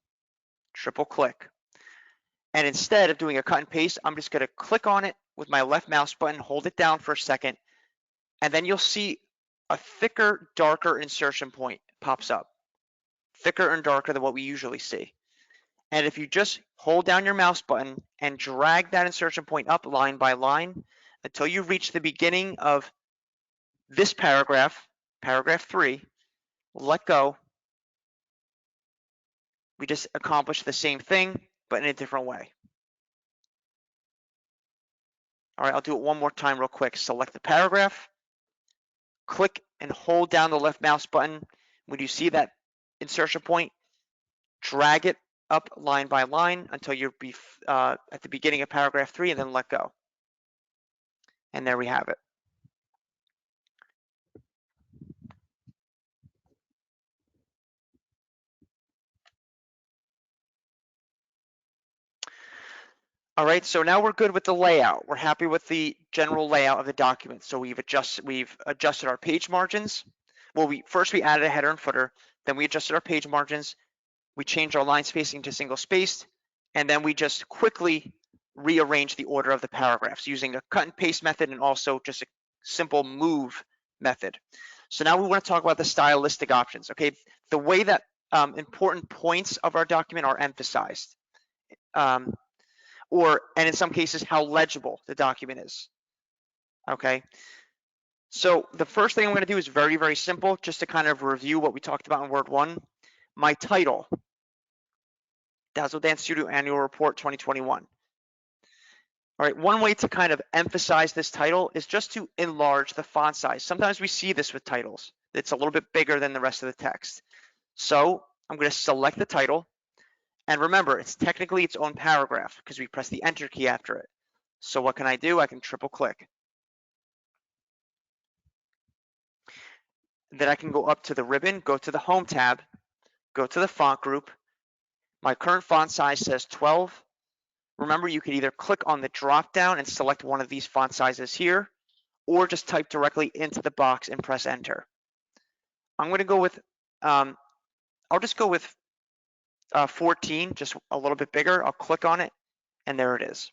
Triple click. And instead of doing a cut and paste, I'm just going to click on it with my left mouse button, hold it down for a second, and then you'll see a thicker, darker insertion point pops up. Thicker and darker than what we usually see. And if you just hold down your mouse button and drag that insertion point up line by line until you reach the beginning of this paragraph, paragraph 3, let go. We just accomplished the same thing, but in a different way. All right, I'll do it one more time real quick. Select the paragraph, click and hold down the left mouse button. When you see that insertion point, drag it up line by line until you're at the beginning of paragraph 3, and then let go. And there we have it. All right, so now we're good with the layout. We're happy with the general layout of the document. So we've adjusted our page margins. Well, first we added a header and footer, then we adjusted our page margins, we changed our line spacing to single spaced, and then we just quickly rearrange the order of the paragraphs using a cut and paste method and also just a simple move method. So now we want to talk about the stylistic options, okay? The way that important points of our document are emphasized, and in some cases, how legible the document is, okay? So the first thing I'm going to do is very, very simple, just to kind of review what we talked about in Word 1. My title, Dazzle Dance Studio Annual Report 2021. All right, one way to kind of emphasize this title is just to enlarge the font size. Sometimes we see this with titles. It's a little bit bigger than the rest of the text. So I'm going to select the title. And remember, it's technically its own paragraph because we press the Enter key after it. So what can I do? I can triple click. Then I can go up to the ribbon, go to the Home tab, go to the font group. My current font size says 12. Remember, you could either click on the drop down and select one of these font sizes here, or just type directly into the box and press Enter. I'm going to go with, I'll just go with 14, just a little bit bigger. I'll click on it, and there it is.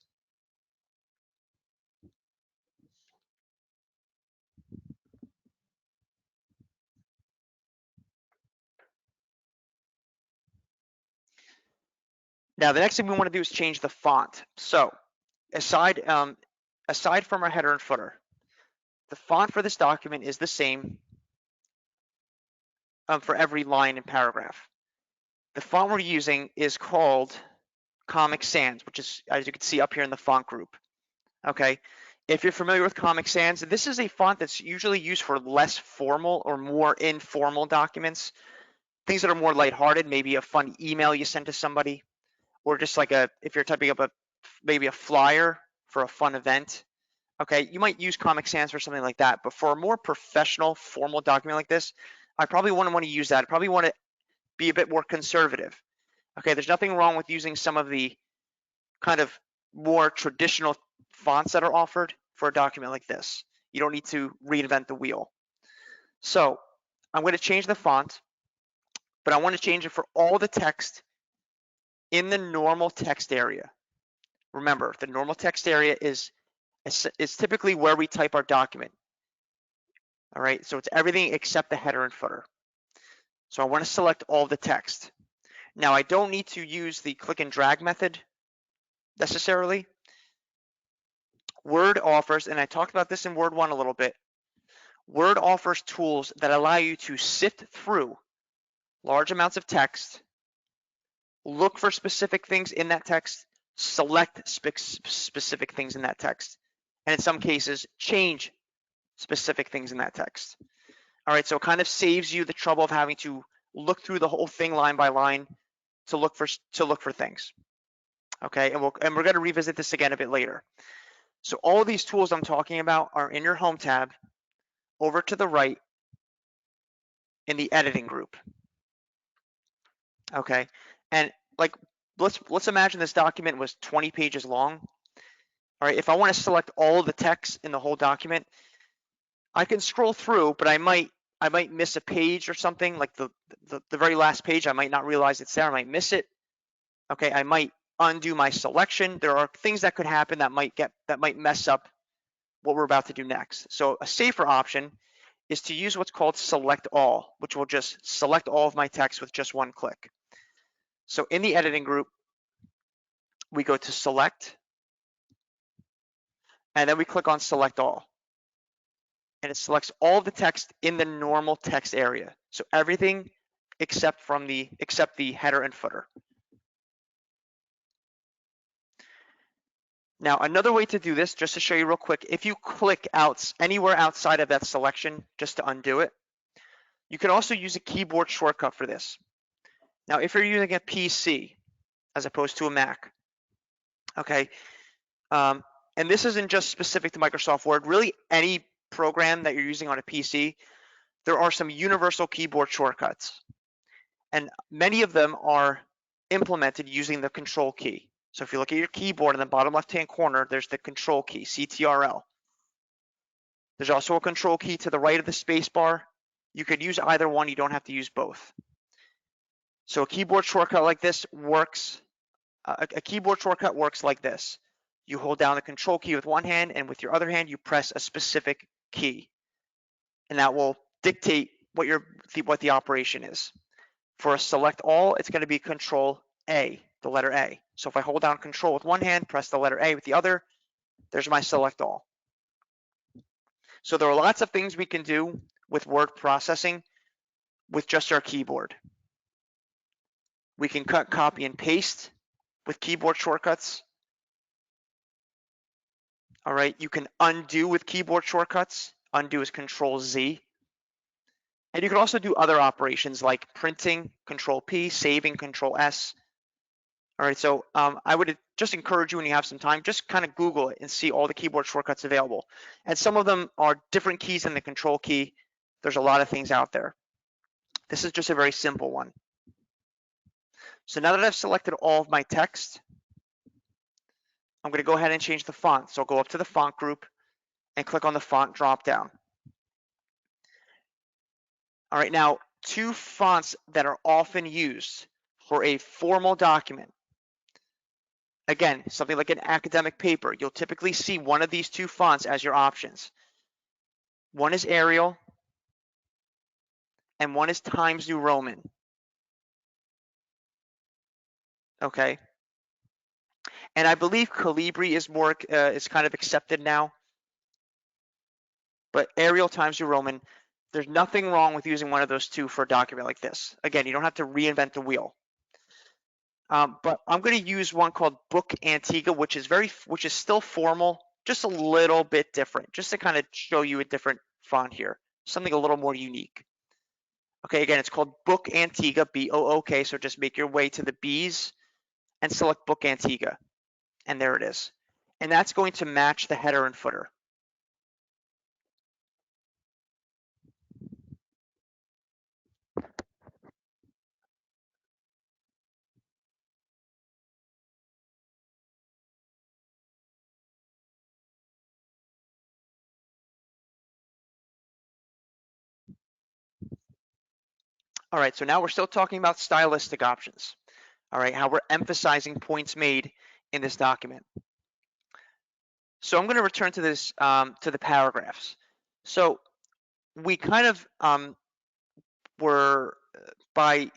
Now, the next thing we want to do is change the font. So, aside from our header and footer, the font for this document is the same for every line and paragraph. The font we're using is called Comic Sans, which is, as you can see up here in the font group. Okay, if you're familiar with Comic Sans, this is a font that's usually used for less formal or more informal documents, things that are more lighthearted, maybe a fun email you send to somebody, or just like if you're typing up maybe a flyer for a fun event. Okay, you might use Comic Sans for something like that, but for a more professional, formal document like this, I probably wouldn't want to use that. I probably want to be a bit more conservative. Okay, there's nothing wrong with using some of the kind of more traditional fonts that are offered for a document like this. You don't need to reinvent the wheel. So I'm going to change the font, but I want to change it for all the text in the normal text area. Remember, the normal text area is typically where we type our document. All right, so it's everything except the header and footer. So I want to select all the text. Now I don't need to use the click and drag method necessarily. Word offers, and I talked about this in Word 1 a little bit, Word offers tools that allow you to sift through large amounts of text, look for specific things in that text, select specific things in that text, and in some cases, change specific things in that text. All right, so it kind of saves you the trouble of having to look through the whole thing line by line to look for things. Okay, and we're going to revisit this again a bit later. So all of these tools I'm talking about are in your Home tab, over to the right in the Editing group. Okay, and like let's imagine this document was 20 pages long. All right, if I want to select all of the text in the whole document, I can scroll through, but I might miss a page or something, like the very last page. I might not realize it's there. I might miss it. Okay, I might undo my selection. There are things that could happen that might mess up what we're about to do next. So a safer option is to use what's called Select All, which will just select all of my text with just one click. So in the editing group, we go to Select, and then we click on Select All. And it selects all of the text in the normal text area. So everything except the header and footer. Now, another way to do this, just to show you real quick, if you click anywhere outside of that selection, just to undo it, you can also use a keyboard shortcut for this. Now, if you're using a PC as opposed to a Mac, okay, and this isn't just specific to Microsoft Word, really any program that you're using on a PC, there are some universal keyboard shortcuts, and many of them are implemented using the Control key. So if you look at your keyboard in the bottom left-hand corner, there's the Control key, CTRL. There's also a Control key to the right of the space bar. You could use either one. You don't have to use both. So a keyboard shortcut like this works. A keyboard shortcut works like this. you hold down the control key with one hand, and with your other hand, you press a specific key. And that will dictate what the operation is. For a select all, it's going to be control A, the letter A. So if I hold down control with one hand, press the letter A with the other, there's my select all. So there are lots of things we can do with word processing with just our keyboard. We can cut, copy, and paste with keyboard shortcuts. All right, you can undo with keyboard shortcuts. Undo is Control Z. And you can also do other operations like printing, Control P, saving, Control S. All right, so I would just encourage you when you have some time, just kind of Google it and see all the keyboard shortcuts available. And some of them are different keys than the control key. There's a lot of things out there. This is just a very simple one. So now that I've selected all of my text, I'm going to go ahead and change the font. So I'll go up to the font group and click on the font dropdown. All right, now two fonts that are often used for a formal document. Again, something like an academic paper, you'll typically see one of these two fonts as your options. One is Arial and one is Times New Roman. Okay. And I believe Calibri is kind of accepted now. But Arial, Times New Roman, there's nothing wrong with using one of those two for a document like this. Again, you don't have to reinvent the wheel. But I'm going to use one called Book Antigua, which is still formal, just a little bit different, just to kind of show you a different font here, something a little more unique. Okay, again, it's called Book Antigua, B-O-O-K, so just make your way to the B's and select Book Antigua, and there it is. And that's going to match the header and footer. All right, so now we're still talking about stylistic options. All right, how we're emphasizing points made in this document. So I'm going to return to this, to the paragraphs. So we kind of were, by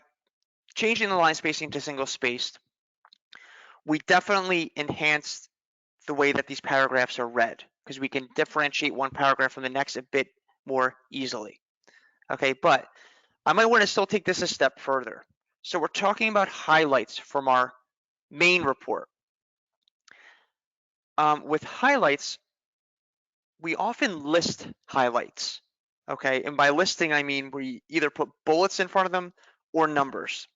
changing the line spacing to single spaced, we definitely enhanced the way that these paragraphs are read, because we can differentiate one paragraph from the next a bit more easily. Okay, but I might want to still take this a step further. So we're talking about highlights from our main report. With highlights, we often list highlights. Okay, and by listing, I mean we either put bullets in front of them or numbers.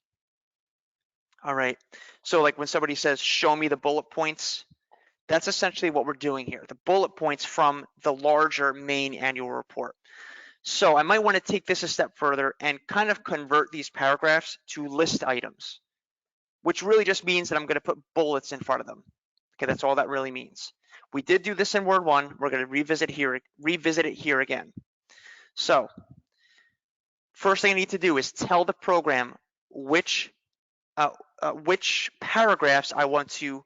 All right, so like when somebody says, show me the bullet points, that's essentially what we're doing here, the bullet points from the larger main annual report. So I might want to take this a step further and kind of convert these paragraphs to list items, which really just means that I'm going to put bullets in front of them. Okay, that's all that really means. We did do this in Word 1. We're going to revisit it here again. So first thing I need to do is tell the program which paragraphs I want to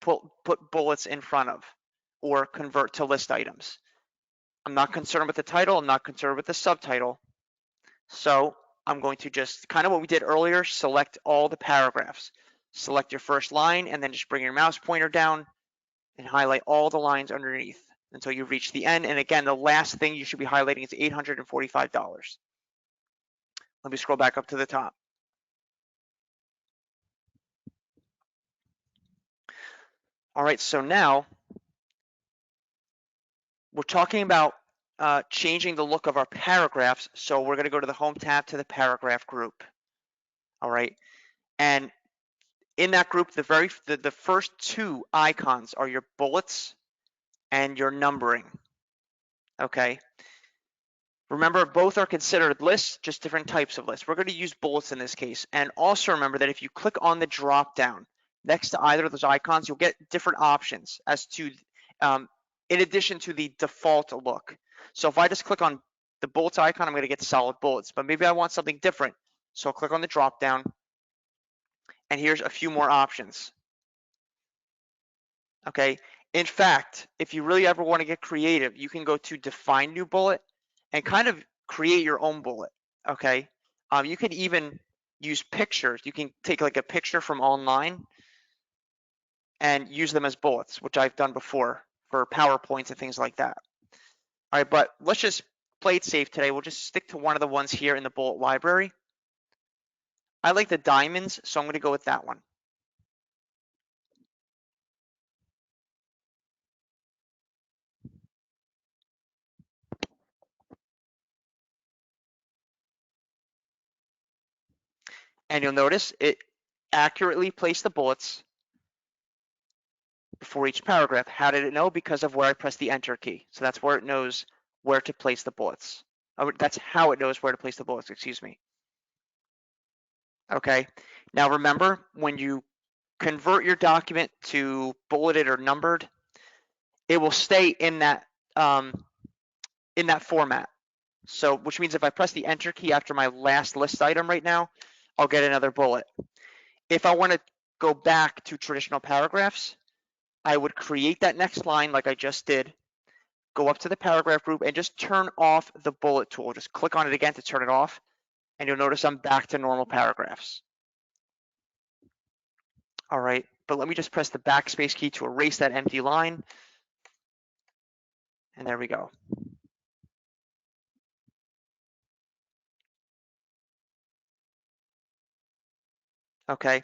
put bullets in front of or convert to list items. I'm not concerned with the title. I'm not concerned with the subtitle. So I'm going to just kind of what we did earlier, select all the paragraphs. Select your first line and then just bring your mouse pointer down and highlight all the lines underneath until you reach the end. And again, the last thing you should be highlighting is $845. Let me scroll back up to the top. All right, so now we're talking about changing the look of our paragraphs. So we're going to go to the Home tab to the paragraph group. All right, and in that group, the first two icons are your bullets and your numbering. Okay. Remember, both are considered lists, just different types of lists. We're going to use bullets in this case. And also remember that if you click on the drop down next to either of those icons, you'll get different options as to, in addition to the default look. So if I just click on the bullets icon, I'm going to get solid bullets, but maybe I want something different. So I'll click on the drop down, and here's a few more options. Okay, In fact, if you really ever want to get creative, you can go to define new bullet and kind of create your own bullet, okay? You could even use pictures. You can take like a picture from online and use them as bullets, which I've done before for PowerPoints and things like that. All right, but let's just play it safe today. We'll just stick to one of the ones here in the bullet library. I like the diamonds, so I'm going to go with that one. And you'll notice it accurately placed the bullets before each paragraph. How did it know? Because of where I pressed the enter key. So that's where it knows where to place the bullets. That's how it knows where to place the bullets, excuse me. Okay, now remember, when you convert your document to bulleted or numbered, it will stay in that format. So, which means if I press the enter key after my last list item right now, I'll get another bullet. If I want to go back to traditional paragraphs, I would create that next line like I just did, go up to the paragraph group and just turn off the bullet tool. Just click on it again to turn it off, and you'll notice I'm back to normal paragraphs. All right, but let me just press the backspace key to erase that empty line. And there we go. Okay.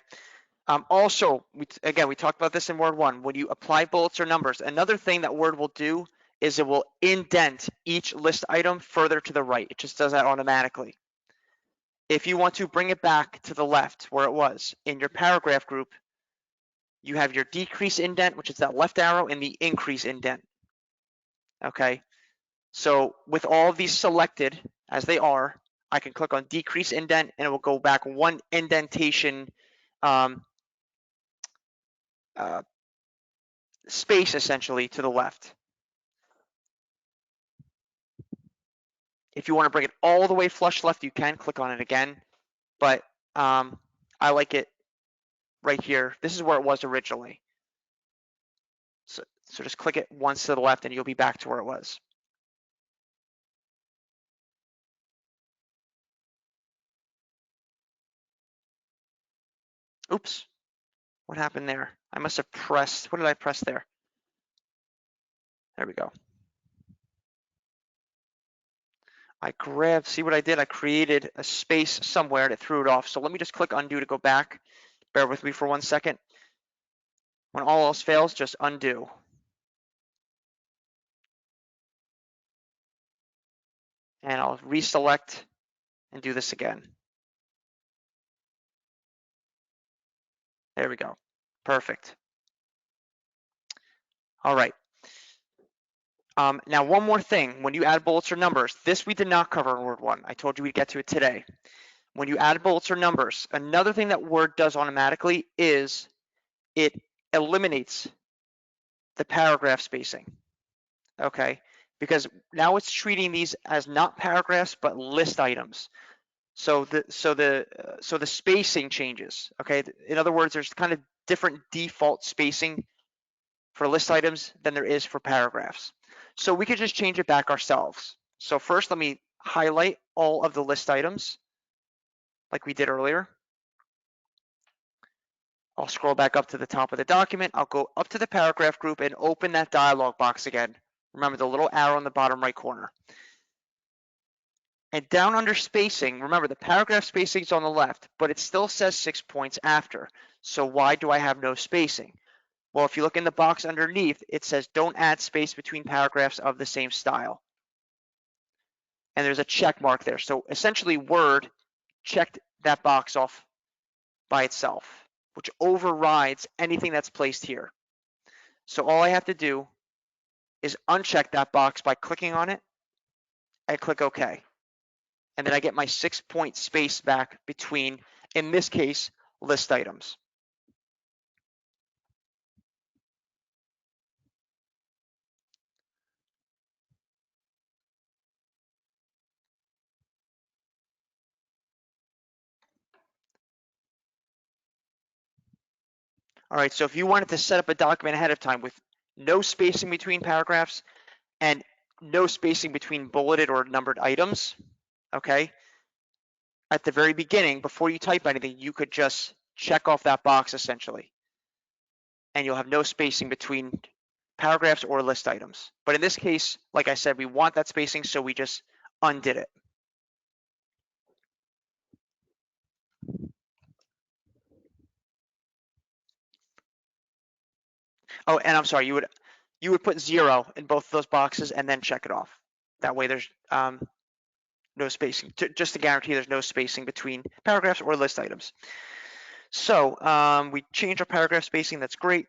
Also, we talked about this in Word 1. When you apply bullets or numbers, another thing that Word will do is it will indent each list item further to the right. It just does that automatically. If you want to bring it back to the left where it was in your paragraph group, you have your decrease indent, which is that left arrow, and the increase indent. Okay. So with all of these selected as they are, I can click on decrease indent and it will go back one indentation space essentially to the left. If you want to bring it all the way flush left, you can click on it again, but I like it right here. This is where it was originally. So just click it once to the left and you'll be back to where it was. Oops, what happened there? I must have pressed, what did I press there? There we go. I grabbed, see what I did? I created a space somewhere and it threw it off. So let me just click undo to go back. Bear with me for 1 second. When all else fails, just undo. And I'll reselect and do this again. There we go. Perfect. All right. Now, one more thing. When you add bullets or numbers, this we did not cover in Word 1. I told you we'd get to it today. When you add bullets or numbers, another thing that Word does automatically is it eliminates the paragraph spacing. Okay, because now it's treating these as not paragraphs but list items. So the spacing changes. Okay, in other words, there's kind of different default spacing for list items than there is for paragraphs. So we could just change it back ourselves. So first, let me highlight all of the list items like we did earlier. I'll scroll back up to the top of the document. I'll go up to the paragraph group and open that dialog box again. Remember the little arrow in the bottom right corner. And down under spacing, remember the paragraph spacing is on the left, but it still says 6 points after. So why do I have no spacing? Well, if you look in the box underneath, it says don't add space between paragraphs of the same style. And there's a check mark there. So essentially Word checked that box off by itself, which overrides anything that's placed here. So all I have to do is uncheck that box by clicking on it and click OK. And then I get my 6 point space back between, in this case, list items. All right, so if you wanted to set up a document ahead of time with no spacing between paragraphs, and no spacing between bulleted or numbered items, okay? At the very beginning, before you type anything, you could just check off that box essentially, and you'll have no spacing between paragraphs or list items. But in this case, like I said, we want that spacing, so we just undid it. Oh, and I'm sorry, you would put 0 in both of those boxes and then check it off. That way there's no spacing, just to guarantee there's no spacing between paragraphs or list items. So we changed our paragraph spacing, that's great.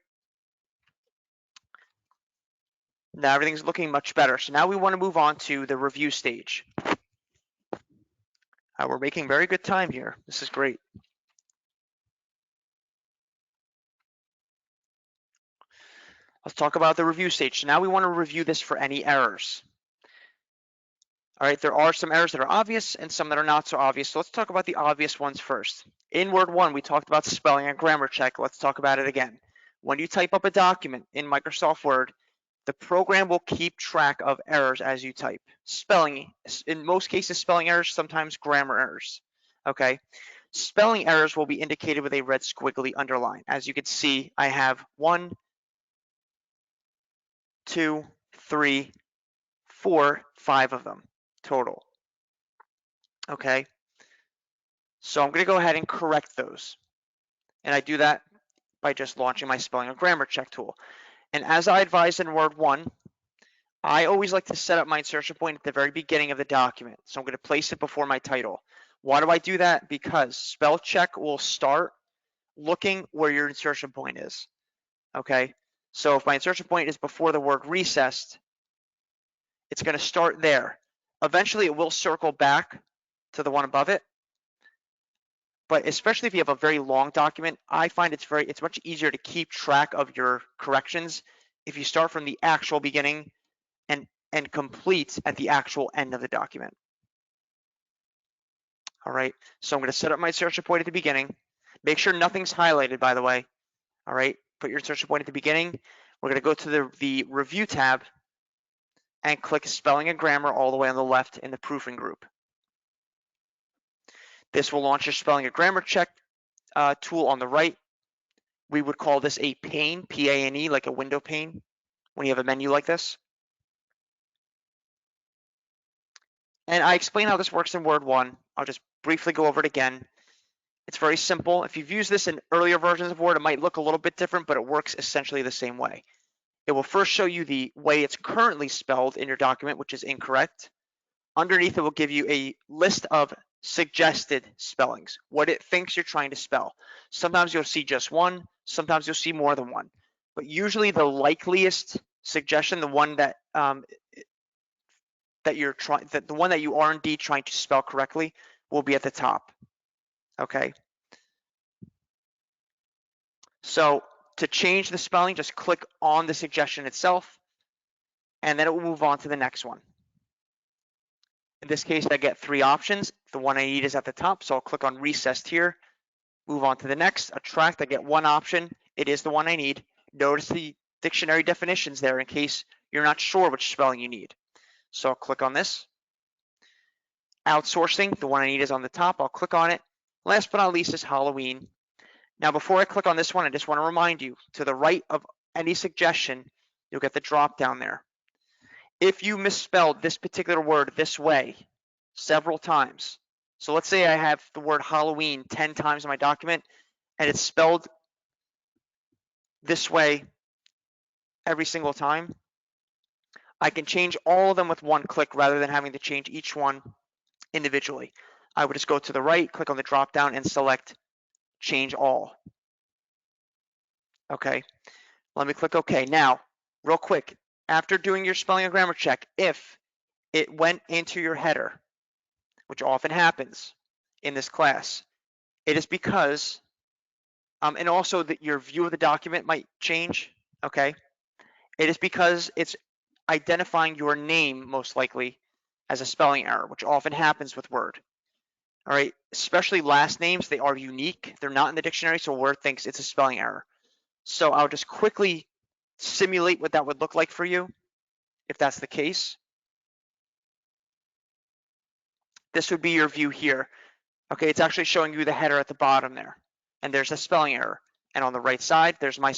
Now everything's looking much better. So now we want to move on to the review stage. We're making very good time here. This is great. Let's talk about the review stage. So now we want to review this for any errors. All right, there are some errors that are obvious and some that are not so obvious. So let's talk about the obvious ones first. In Word 1, we talked about spelling and grammar check. Let's talk about it again. When you type up a document in Microsoft Word, the program will keep track of errors as you type. Spelling, in most cases, spelling errors, sometimes grammar errors. Okay. Spelling errors will be indicated with a red squiggly underline. As you can see, I have 1, 2, 3, 4, 5 of them total. Okay. So I'm going to go ahead and correct those. And I do that by just launching my spelling and grammar check tool. And as I advised in Word 1, I always like to set up my insertion point at the very beginning of the document. So I'm going to place it before my title. Why do I do that? Because spell check will start looking where your insertion point is. Okay. So if my insertion point is before the word recessed, it's going to start there. Eventually it will circle back to the one above it. But especially if you have a very long document, I find it's much easier to keep track of your corrections if you start from the actual beginning and complete at the actual end of the document. All right, so I'm going to set up my insertion point at the beginning. Make sure nothing's highlighted, by the way. All right, put your insertion point at the beginning. We're going to go to the Review tab and click Spelling and Grammar all the way on the left in the Proofing group. This will launch your Spelling and Grammar check tool on the right. We would call this a pane, P-A-N-E, like a window pane when you have a menu like this. And I explain how this works in Word 1. I'll just briefly go over it again. It's very simple. If you've used this in earlier versions of Word, it might look a little bit different, but it works essentially the same way. It will first show you the way it's currently spelled in your document, which is incorrect. Underneath, it will give you a list of suggested spellings, what it thinks you're trying to spell. Sometimes you'll see just one, sometimes you'll see more than one. But usually the likeliest suggestion, the one that the one that you are indeed trying to spell correctly, will be at the top. Okay. So to change the spelling, just click on the suggestion itself, and then it will move on to the next one. In this case, I get 3 options. The one I need is at the top, so I'll click on recessed here, move on to the next. Attract, I get 1 option. It is the one I need. Notice the dictionary definitions there in case you're not sure which spelling you need. So I'll click on this. Outsourcing, the one I need is on the top. I'll click on it. Last but not least is Halloween. Now, before I click on this one, I just want to remind you, to the right of any suggestion, you'll get the drop down there. If you misspelled this particular word this way several times, so let's say I have the word Halloween 10 times in my document, and it's spelled this way every single time, I can change all of them with one click rather than having to change each one individually. I would just go to the right, click on the drop down, and select Change All. Okay, let me click OK. Now, real quick, after doing your spelling and grammar check, if it went into your header, which often happens in this class, it is because, and also that your view of the document might change, okay? It is because it's identifying your name, most likely, as a spelling error, which often happens with Word. All right, especially last names, they are unique. They're not in the dictionary, so Word thinks it's a spelling error. So I'll just quickly simulate what that would look like for you, if that's the case, this would be your view here. Okay, it's actually showing you the header at the bottom there, and there's a spelling error. And on the right side, there's my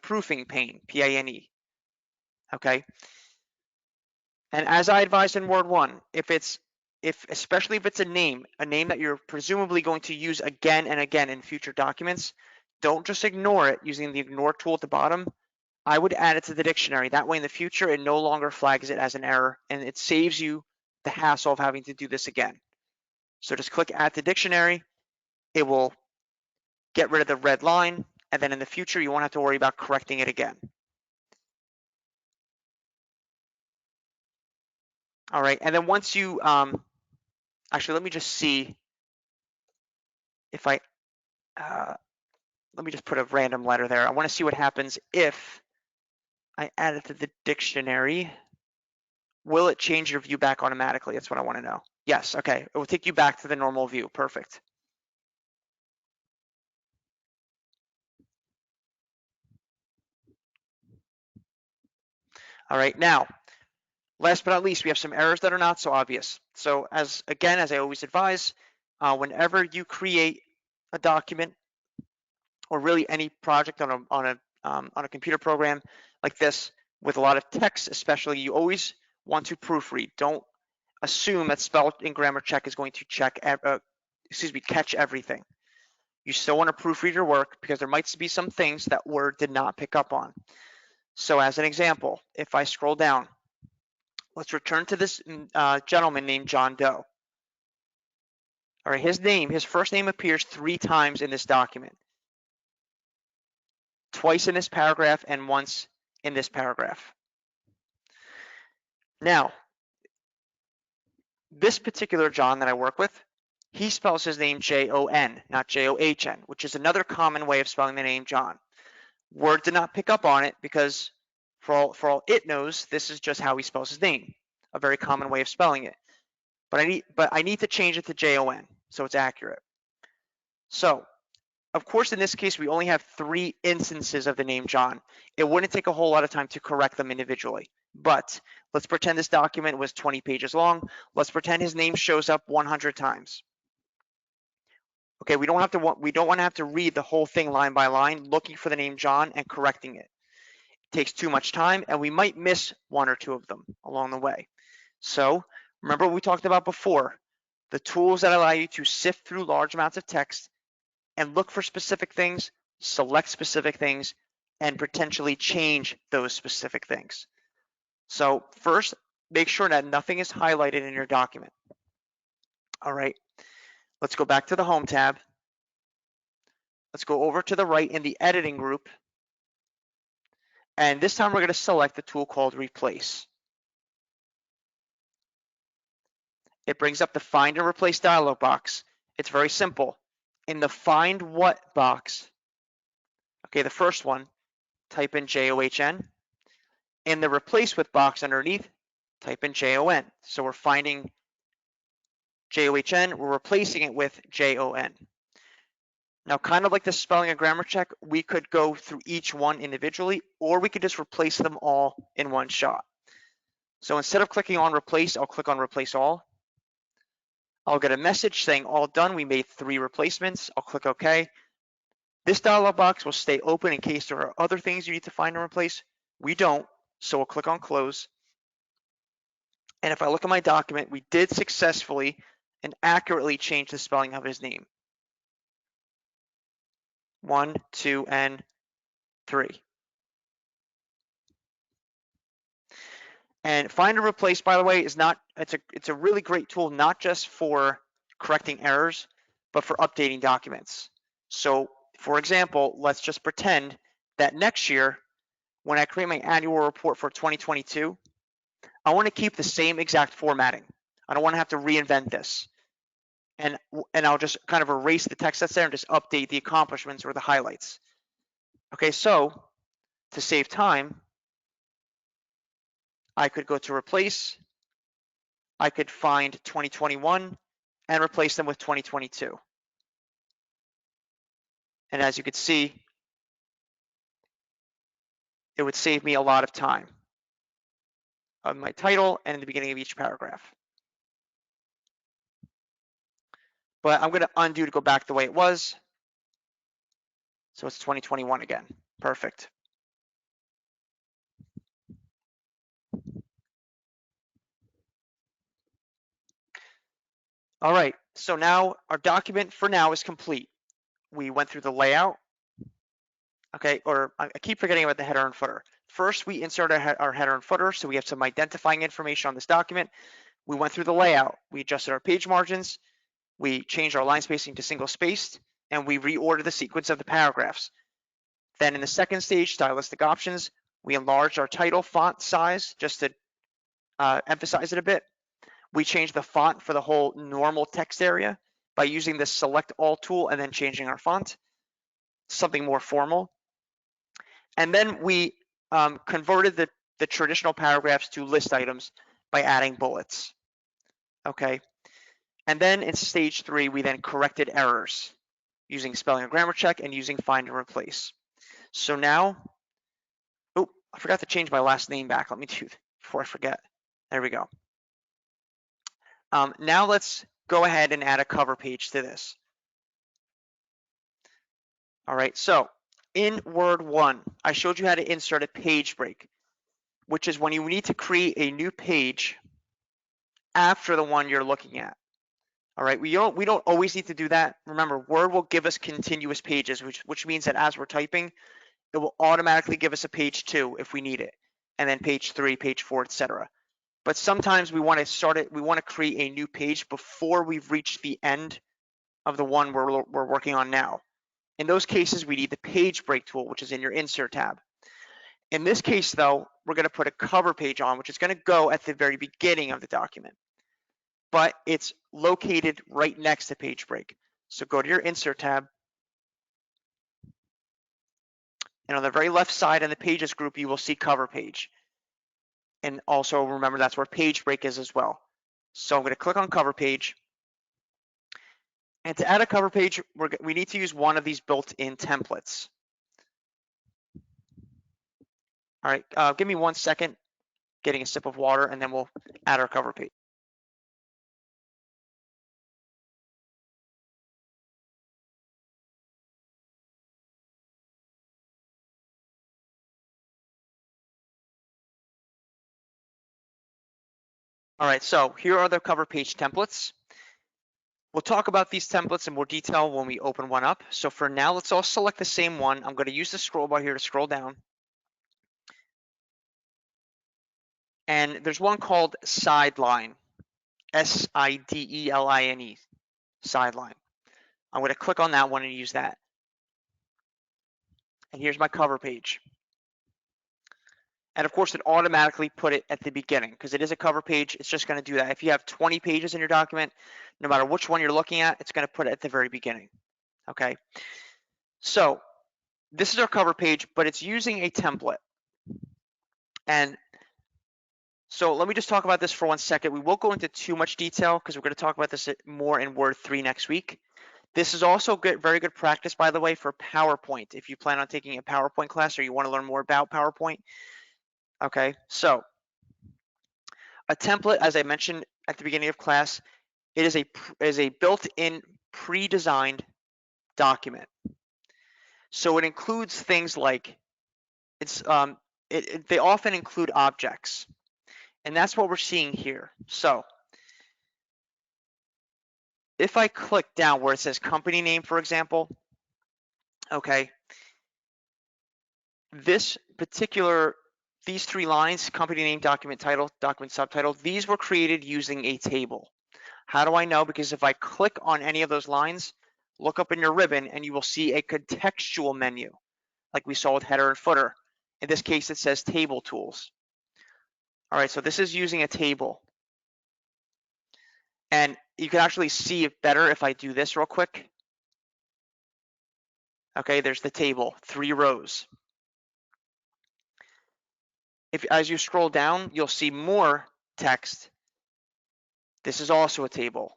proofing pane, P-A-N-E. Okay. And as I advised in Word 1, especially if it's a name that you're presumably going to use again and again in future documents, don't just ignore it using the ignore tool at the bottom. I would add it to the dictionary. That way in the future, it no longer flags it as an error, and it saves you the hassle of having to do this again. So just click add to dictionary. It will get rid of the red line, and then in the future, you won't have to worry about correcting it again. All right, and then once you, actually, let me just see if let me just put a random letter there. I want to see what happens if I add it to the dictionary. Will it change your view back automatically? That's what I want to know. Yes, okay, it will take you back to the normal view, perfect. All right, now, last but not least, we have some errors that are not so obvious. So as I always advise, whenever you create a document or really any project on a computer program like this with a lot of text, especially, you always want to proofread. Don't assume that spell and grammar check is going to catch everything. You still want to proofread your work because there might be some things that Word did not pick up on. So as an example, if I scroll down, let's return to this gentleman named John Doe. All right, his first name appears 3 times in this document. Twice in this paragraph and once in this paragraph. Now, this particular John that I work with, he spells his name J-O-N, not J-O-H-N, which is another common way of spelling the name John. Word did not pick up on it because for all it knows, this is just how he spells his name, a very common way of spelling it. But I need to change it to J-O-N so it's accurate. So, of course, in this case, we only have 3 instances of the name John. It wouldn't take a whole lot of time to correct them individually. But let's pretend this document was 20 pages long. Let's pretend his name shows up 100 times. Okay, we don't want to have to read the whole thing line by line, looking for the name John and correcting it. It takes too much time, and we might miss 1 or 2 of them along the way. So remember what we talked about before, the tools that allow you to sift through large amounts of text and look for specific things, select specific things, and potentially change those specific things. So first, make sure that nothing is highlighted in your document. All right, let's go back to the Home tab. Let's go over to the right in the Editing group. And this time we're going to select the tool called Replace. It brings up the Find and Replace dialog box. It's very simple. In the Find What box, okay, the first one, type in J-O-H-N. In the Replace With box underneath, type in J-O-N. So we're finding J-O-H-N, we're replacing it with J-O-N. Now, kind of like the spelling and grammar check, we could go through each one individually, or we could just replace them all in one shot. So instead of clicking on Replace, I'll click on Replace All. I'll get a message saying all done. We made 3 replacements. I'll click OK. This dialog box will stay open in case there are other things you need to find and replace. We don't, so we'll click on Close. And if I look at my document, we did successfully and accurately change the spelling of his name. 1, 2, and 3. And Find and Replace, by the way, it's a really great tool, not just for correcting errors, but for updating documents. So, for example, let's just pretend that next year, when I create my annual report for 2022, I want to keep the same exact formatting. I don't want to have to reinvent this. And I'll just kind of erase the text that's there and just update the accomplishments or the highlights. Okay, so to save time, I could go to Replace. I could find 2021 and replace them with 2022. And as you can see, it would save me a lot of time on my title and in the beginning of each paragraph. But I'm going to undo to go back the way it was. So it's 2021 again. Perfect. All right, so now our document for now is complete. We went through the layout, okay, or I keep forgetting about the header and footer. First, we insert our header and footer, so we have some identifying information on this document. We went through the layout. We adjusted our page margins. We changed our line spacing to single spaced, and we reordered the sequence of the paragraphs. Then in the second stage, stylistic options, we enlarged our title font size just to emphasize it a bit. We changed the font for the whole normal text area by using the select all tool and then changing our font, something more formal. And then we converted the traditional paragraphs to list items by adding bullets, okay? And then in stage 3, we then corrected errors using spelling and grammar check and using find and replace. So now, oh, I forgot to change my last name back. Let me do before I forget. There we go. Now let's go ahead and add a cover page to this. All right, so in Word 1, I showed you how to insert a page break, which is when you need to create a new page after the one you're looking at. All right, we don't always need to do that. Remember, Word will give us continuous pages, which means that as we're typing, it will automatically give us a page 2 if we need it, and then page 3, page 4, etc. But sometimes we want to start it, we want to create a new page before we've reached the end of the one we're working on now. In those cases, we need the page break tool, which is in your insert tab. In this case, though, we're going to put a cover page on, which is going to go at the very beginning of the document, but it's located right next to page break. So go to your insert tab, and on the very left side in the pages group, you will see cover page. And also remember that's where page break is as well. So I'm going to click on cover page. And to add a cover page, we need to use one of these built-in templates. All right, give me 1 second, getting a sip of water, and then we'll add our cover page. All right, so here are the cover page templates. We'll talk about these templates in more detail when we open one up. So for now, let's all select the same one. I'm going to use the scroll bar here to scroll down. And there's one called Sideline, S-I-D-E-L-I-N-E, Sideline. I'm going to click on that one and use that. And here's my cover page. And of course, it automatically put it at the beginning because it is a cover page. It's just going to do that. If you have 20 pages in your document, no matter which one you're looking at, it's going to put it at the very beginning. Okay. So this is our cover page, but it's using a template. And so let me just talk about this for 1 second. We won't go into too much detail because we're going to talk about this more in Word 3 next week. This is also very good practice, by the way, for PowerPoint. If you plan on taking a PowerPoint class or you want to learn more about PowerPoint. Okay, so a template, as I mentioned at the beginning of class, it is a built-in pre-designed document. So it includes things like they often include objects, and that's what we're seeing here. So if I click down where it says company name, for example, okay, these 3 lines, company name, document title, document subtitle, these were created using a table. How do I know? Because if I click on any of those lines, look up in your ribbon and you will see a contextual menu, like we saw with header and footer. In this case, it says table tools. All right, so this is using a table. And you can actually see it better if I do this real quick. Okay, there's the table, 3 rows. As you scroll down, you'll see more text. This is also a table.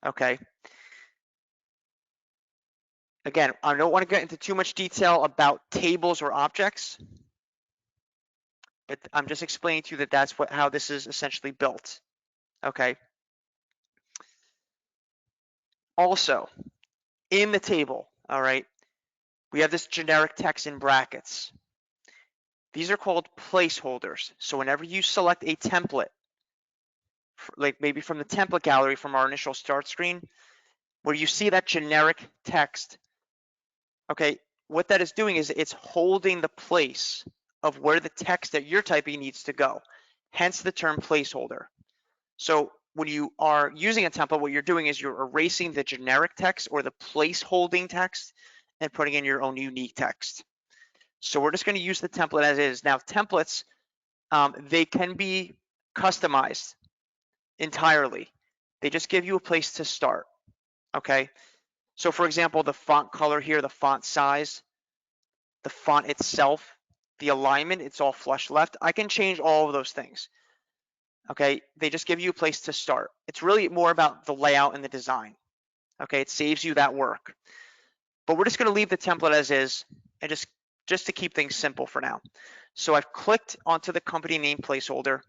Okay. Again, I don't want to get into too much detail about tables or objects, but I'm just explaining to you that that's how this is essentially built. Okay. Also, in the table, all right, we have this generic text in brackets. These are called placeholders. So whenever you select a template, like maybe from the template gallery from our initial start screen, where you see that generic text, okay, what that is doing is it's holding the place of where the text that you're typing needs to go, hence the term placeholder. So when you are using a template, what you're doing is you're erasing the generic text or the place holding text and putting in your own unique text. So we're just going to use the template as is. Now templates, they can be customized entirely. They just give you a place to start, okay? So for example, the font color here, the font size, the font itself, the alignment, it's all flush left. I can change all of those things, okay? They just give you a place to start. It's really more about the layout and the design, okay? It saves you that work. But we're just gonna leave the template as is and just to keep things simple for now. So I've clicked onto the company name placeholder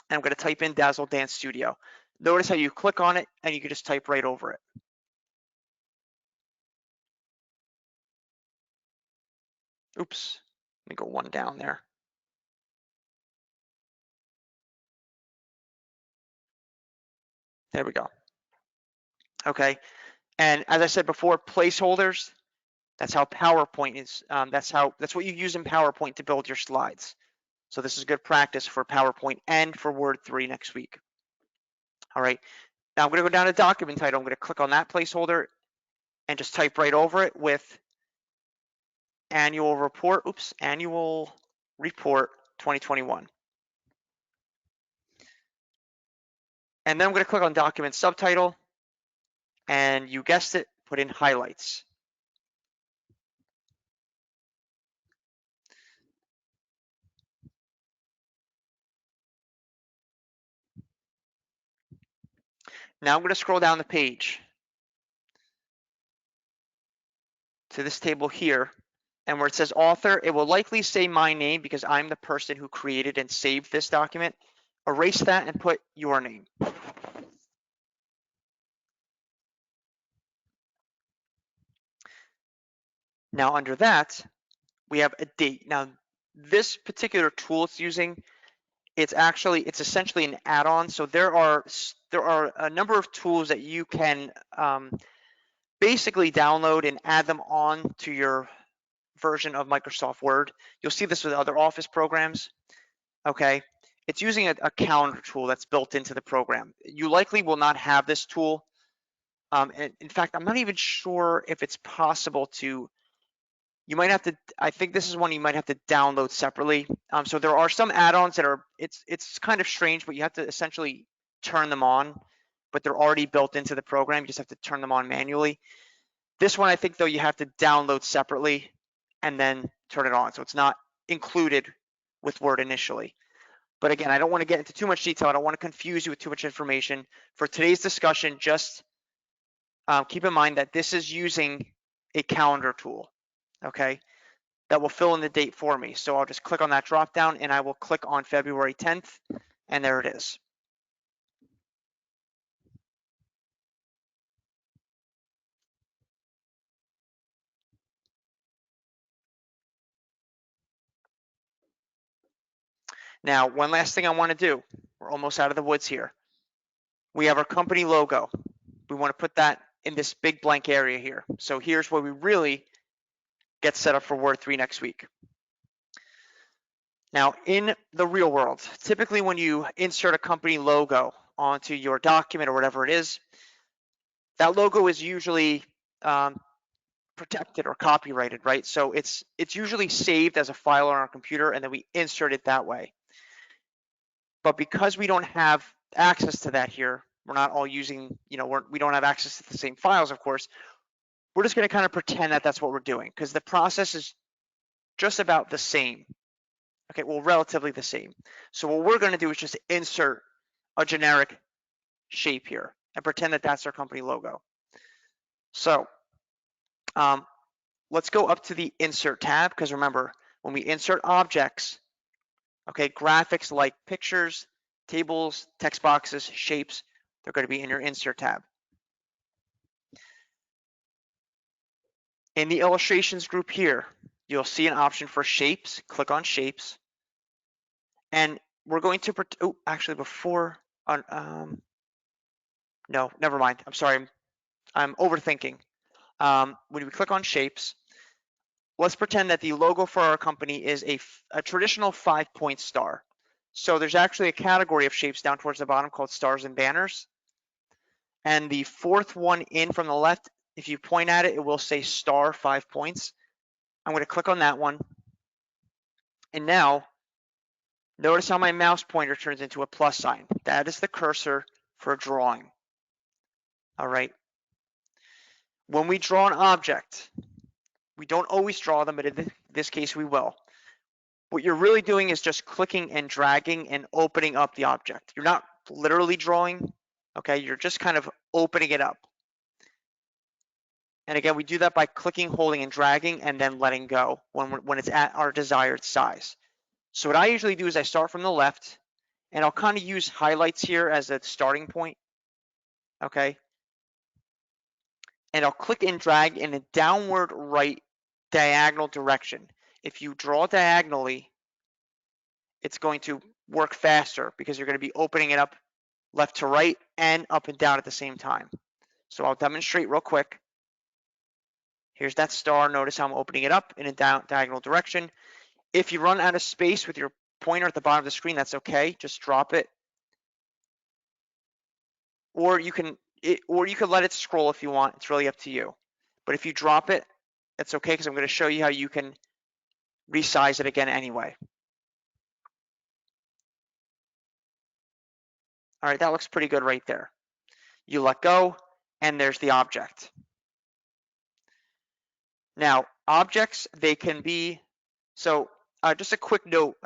and I'm gonna type in Dazzle Dance Studio. Notice how you click on it and you can just type right over it. Oops, let me go one down there. There we go. Okay, and as I said before, placeholders, that's how PowerPoint is, that's what you use in PowerPoint to build your slides. So this is good practice for PowerPoint and for Word 3 next week. All right, now I'm gonna go down to document title. I'm gonna click on that placeholder and just type right over it with annual report, annual report 2021. And then I'm gonna click on document subtitle and you guessed it, put in highlights. Now I'm going to scroll down the page to this table here, and where it says author, it will likely say my name because I'm the person who created and saved this document. Erase that and put your name. Now under that, we have a date. Now this particular tool it's using, it's essentially an add-on. So there are a number of tools that you can basically download and add them on to your version of Microsoft Word. You'll see this with other Office programs. Okay, it's using a calendar tool that's built into the program. You likely will not have this tool. And in fact, I'm not even sure if it's possible to, you might have to, I think this is one you might have to download separately. So there are some add-ons that are, it's kind of strange, but you have to essentially turn them on, but they're already built into the program. You just have to turn them on manually. This one, I think though, you have to download separately and then turn it on. So it's not included with Word initially. But again, I don't want to get into too much detail. I don't want to confuse you with too much information. For today's discussion, just keep in mind that this is using a calendar tool, okay, that will fill in the date for me. So I'll just click on that drop down and I will click on February 10th, and there it is. Now, one last thing I want to do. We're almost out of the woods here. We have our company logo. We want to put that in this big blank area here. So here's where we really get set up for Word 3 next week. Now, in the real world, typically when you insert a company logo onto your document or whatever it is, that logo is usually protected or copyrighted, right? So it's usually saved as a file on our computer and then we insert it that way. But because we don't have access to that here, we're not all using, we don't have access to the same files, of course, we're just going to kind of pretend that that's what we're doing because the process is just about the same. Okay, well, relatively the same. So what we're going to do is just insert a generic shape here and pretend that that's our company logo. So Let's go up to the Insert tab, because remember, when we insert objects, okay, graphics like pictures, tables, text boxes, shapes, they're going to be in your Insert tab. In the Illustrations group here, you'll see an option for Shapes. Click on Shapes. And we're going to, oh, actually before, no, never mind. I'm sorry, I'm overthinking. When we click on Shapes, let's pretend that the logo for our company is a traditional 5-point star. So there's actually a category of shapes down towards the bottom called stars and banners. And the fourth one in from the left, if you point at it, it will say star 5 points. I'm going to click on that one. And now, notice how my mouse pointer turns into a plus sign. That is the cursor for drawing. All right. When we draw an object, we don't always draw them, but in this case we will. What you're really doing is just clicking and dragging and opening up the object. You're not literally drawing, okay? You're just kind of opening it up. And again, we do that by clicking, holding, and dragging, and then letting go when it's at our desired size. So what I usually do is I start from the left, and I'll kind of use highlights here as a starting point, okay? And I'll click and drag in a downward right diagonal direction. If you draw diagonally, it's going to work faster because you're going to be opening it up left to right and up and down at the same time. So I'll demonstrate real quick. Here's that star. Notice how I'm opening it up in a diagonal direction. If you run out of space with your pointer at the bottom of the screen, that's okay. Just drop it. Or you can let it scroll if you want. It's really up to you. But if you drop it, that's okay because I'm going to show you how you can resize it again anyway. All right, that looks pretty good right there. You let go, and there's the object. Now, objects, they can be, so just a quick note,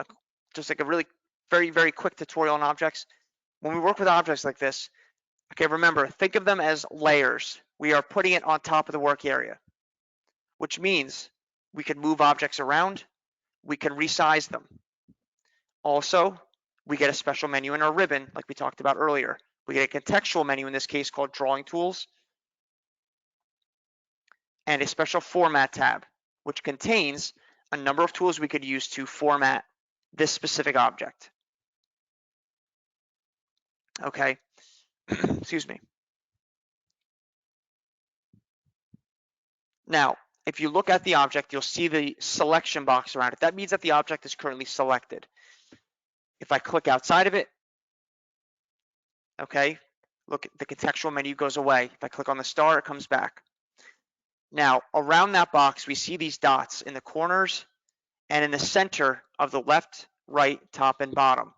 just like a really very, very quick tutorial on objects. When we work with objects like this, okay, remember, think of them as layers. We are putting it on top of the work area, which means we can move objects around, we can resize them. Also, we get a special menu in our ribbon, like we talked about earlier. We get a contextual menu in this case called Drawing Tools, and a special Format tab, which contains a number of tools we could use to format this specific object. Okay, excuse me. Now, if you look at the object, you'll see the selection box around it. That means that the object is currently selected. If I click outside of it, okay, look, the contextual menu goes away. If I click on the star, it comes back. Now, around that box, we see these dots in the corners and in the center of the left, right, top, and bottom.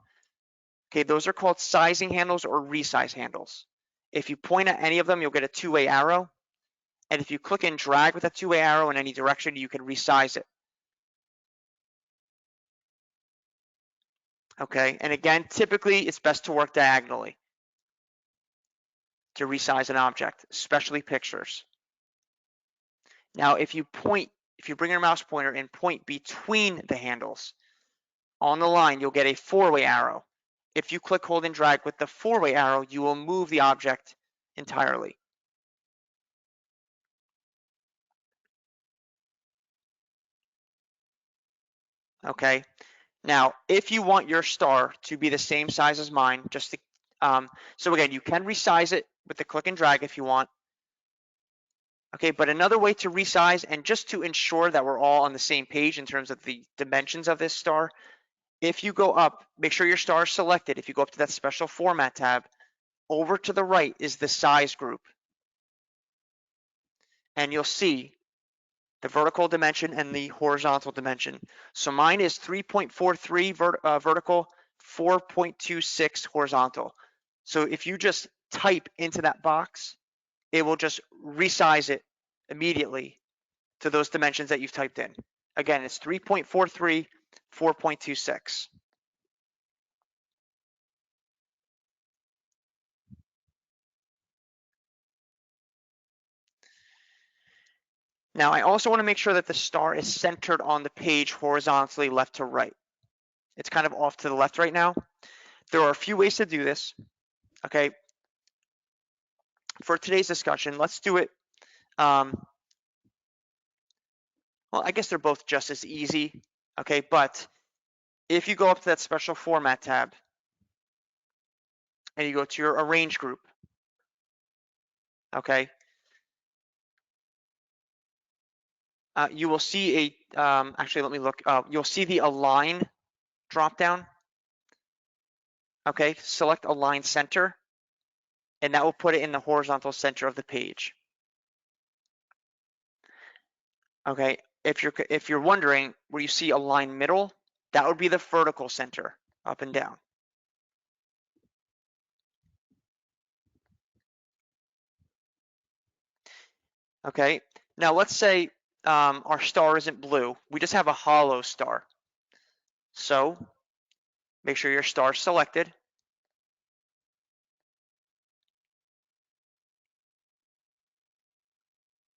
Okay, those are called sizing handles or resize handles. If you point at any of them, you'll get a two-way arrow. And if you click and drag with a two-way arrow in any direction, you can resize it. Okay, and again, typically it's best to work diagonally to resize an object, especially pictures. Now, if you bring your mouse pointer and point between the handles on the line, you'll get a four-way arrow. If you click, hold, and drag with the four-way arrow, you will move the object entirely. Okay, now if you want your star to be the same size as mine, just to, so again, you can resize it with the click and drag if you want. Okay, but another way to resize, and just to ensure that we're all on the same page in terms of the dimensions of this star, if you go up, make sure your star is selected. If you go up to that special Format tab, over to the right is the size group. And you'll see the vertical dimension and the horizontal dimension. So mine is 3.43 vertical, 4.26 horizontal. So if you just type into that box, it will just resize it immediately to those dimensions that you've typed in. Again, it's 3.43, 4.26. Now, I also want to make sure that the star is centered on the page horizontally left to right. It's kind of off to the left right now. There are a few ways to do this, okay? For today's discussion, let's do it. Well, I guess they're both just as easy, okay? But if you go up to that special format tab and you go to your arrange group, okay? You will see a, actually, let me look. You'll see the align drop down. Okay, select align center, and that will put it in the horizontal center of the page. Okay, if you're wondering where you see align middle, that would be the vertical center, up and down. Okay, now let's say our star isn't blue, we just have a hollow star. So make sure your star is selected.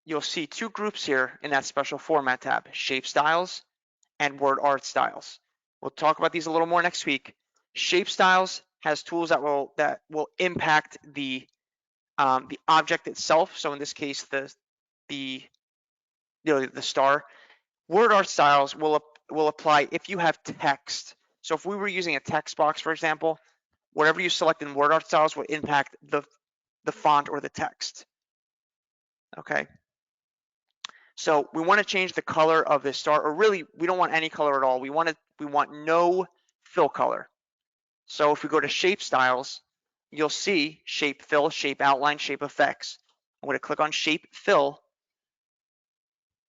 You'll see two groups here in that special format tab, shape styles and word art styles. We'll talk about these a little more next week. Shape styles has tools that will impact the object itself. So in this case, the star. Word art styles will apply if you have text. So if we were using a text box, for example, whatever you select in word art styles will impact the font or the text. Okay. So we want to change the color of this star, or really we don't want any color at all. We want no fill color. So if we go to shape styles, you'll see shape fill, shape outline, shape effects. I'm going to click on shape fill,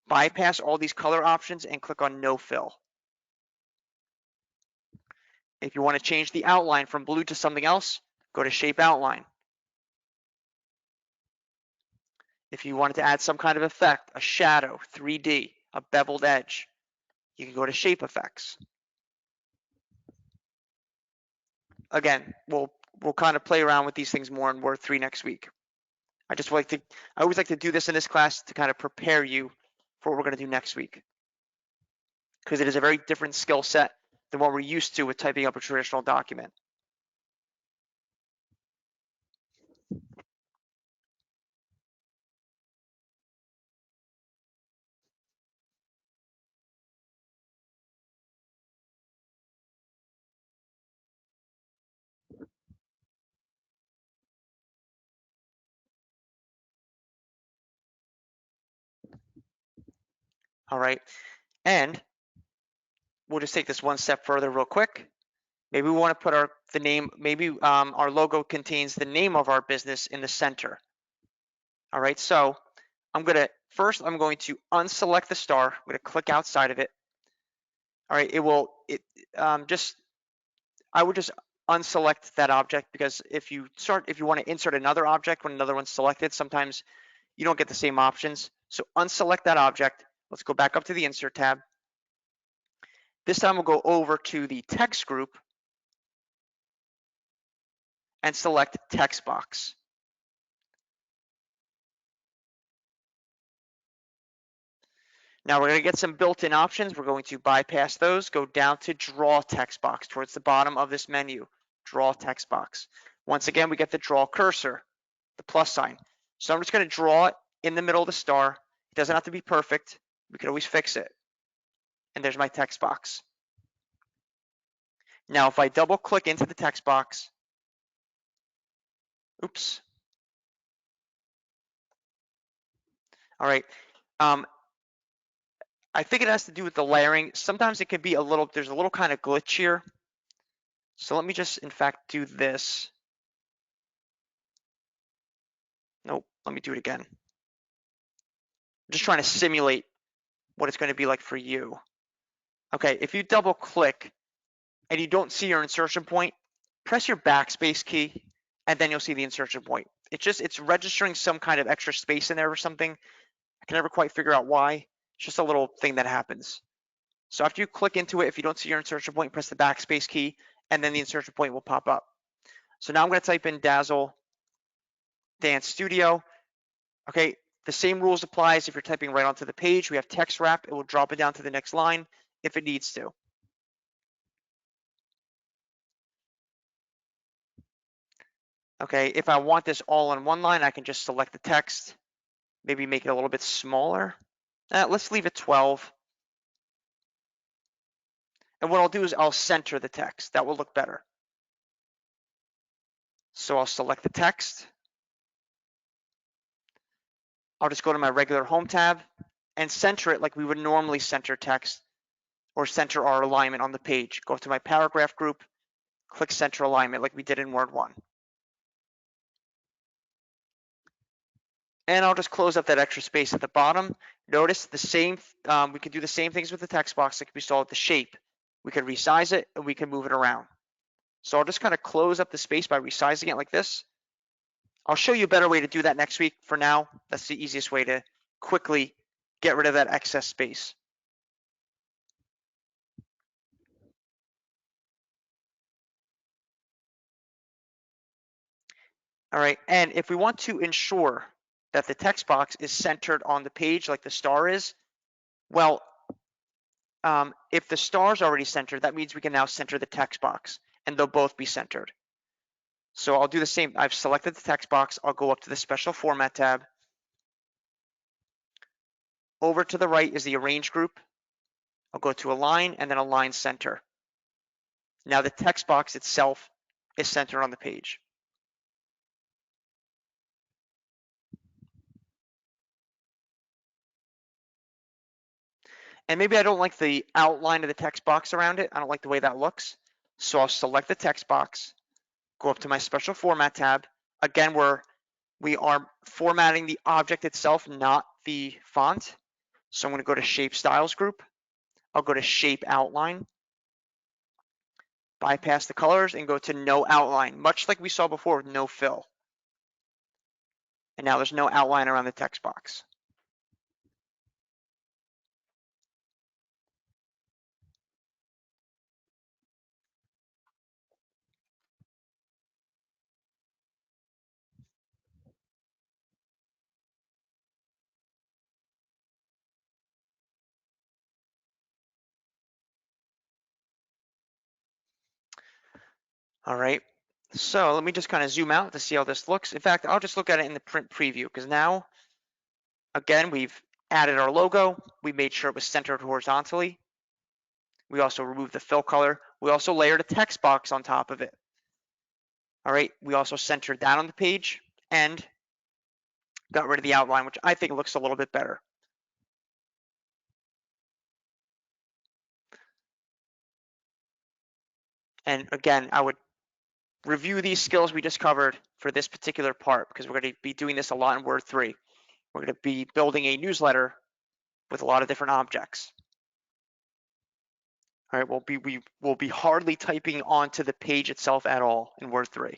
bypass all these color options and click on no fill. If you want to change the outline from blue to something else, go to shape outline. If you wanted to add some kind of effect, a shadow, 3D, a beveled edge, you can go to shape effects. Again, we'll kind of play around with these things more in Word 3 next week. I always like to do this in this class to kind of prepare you for what we're going to do next week, because it is a very different skill set than what we're used to with typing up a traditional document. All right, and we'll just take this one step further real quick. Maybe we want to put the name, maybe our logo contains the name of our business in the center. All right, so I'm going to unselect the star. I'm going to click outside of it. All right, I would just unselect that object, because if you want to insert another object when another one's selected, sometimes you don't get the same options. So unselect that object. Let's go back up to the insert tab. This time we'll go over to the text group and select text box. Now we're going to get some built-in options. We're going to bypass those, go down to draw text box towards the bottom of this menu, draw text box. Once again, we get the draw cursor, the plus sign. So I'm just going to draw it in the middle of the star. It doesn't have to be perfect. We can always fix it. And there's my text box. Now, if I double click into the text box, oops. All right. I think it has to do with the layering. Sometimes it could be there's a little kind of glitch here. So let me just, in fact, do this. Nope, let me do it again. I'm just trying to simulate what it's going to be like for you. Okay, if you double click and you don't see your insertion point, press your backspace key and then you'll see the insertion point. It's registering some kind of extra space in there or something. I can never quite figure out why. It's just a little thing that happens. So after you click into it, if you don't see your insertion point, press the backspace key and then the insertion point will pop up. So now I'm going to type in Dazzle Dance Studio. Okay, The same rules apply as if you're typing right onto the page. We have text wrap. It will drop it down to the next line if it needs to. Okay, if I want this all in one line, I can just select the text, maybe make it a little bit smaller. Let's leave it 12. And what I'll do is I'll center the text. That will look better. So I'll select the text. I'll just go to my regular home tab and center it like we would normally center text or center our alignment on the page. Go to my paragraph group, click center alignment like we did in Word 1. And I'll just close up that extra space at the bottom. Notice the same, we can do the same things with the text box like we saw with the shape. We can resize it and we can move it around. So I'll just kind of close up the space by resizing it like this. I'll show you a better way to do that next week. For now, that's the easiest way to quickly get rid of that excess space. All right, and if we want to ensure that the text box is centered on the page like the star is, well, if the star is already centered, that means we can now center the text box and they'll both be centered. So I'll do the same. I've selected the text box. I'll go up to the special format tab. Over to the right is the arrange group. I'll go to align and then align center. Now the text box itself is centered on the page. And maybe I don't like the outline of the text box around it. I don't like the way that looks. So I'll select the text box, go up to my special format tab. Again, we are formatting the object itself, not the font. So I'm going to go to Shape Styles group. I'll go to Shape Outline, bypass the colors, and go to No Outline, much like we saw before with No Fill. And now there's no outline around the text box. All right, so let me just kind of zoom out to see how this looks. In fact, I'll just look at it in the print preview because now, again, we've added our logo. We made sure it was centered horizontally. We also removed the fill color. We also layered a text box on top of it. All right, we also centered that on the page and got rid of the outline, which I think looks a little bit better. And again, I would review these skills we just covered for this particular part because we're going to be doing this a lot in Word 3. We're going to be building a newsletter with a lot of different objects. All right, we will be hardly typing onto the page itself at all in Word 3.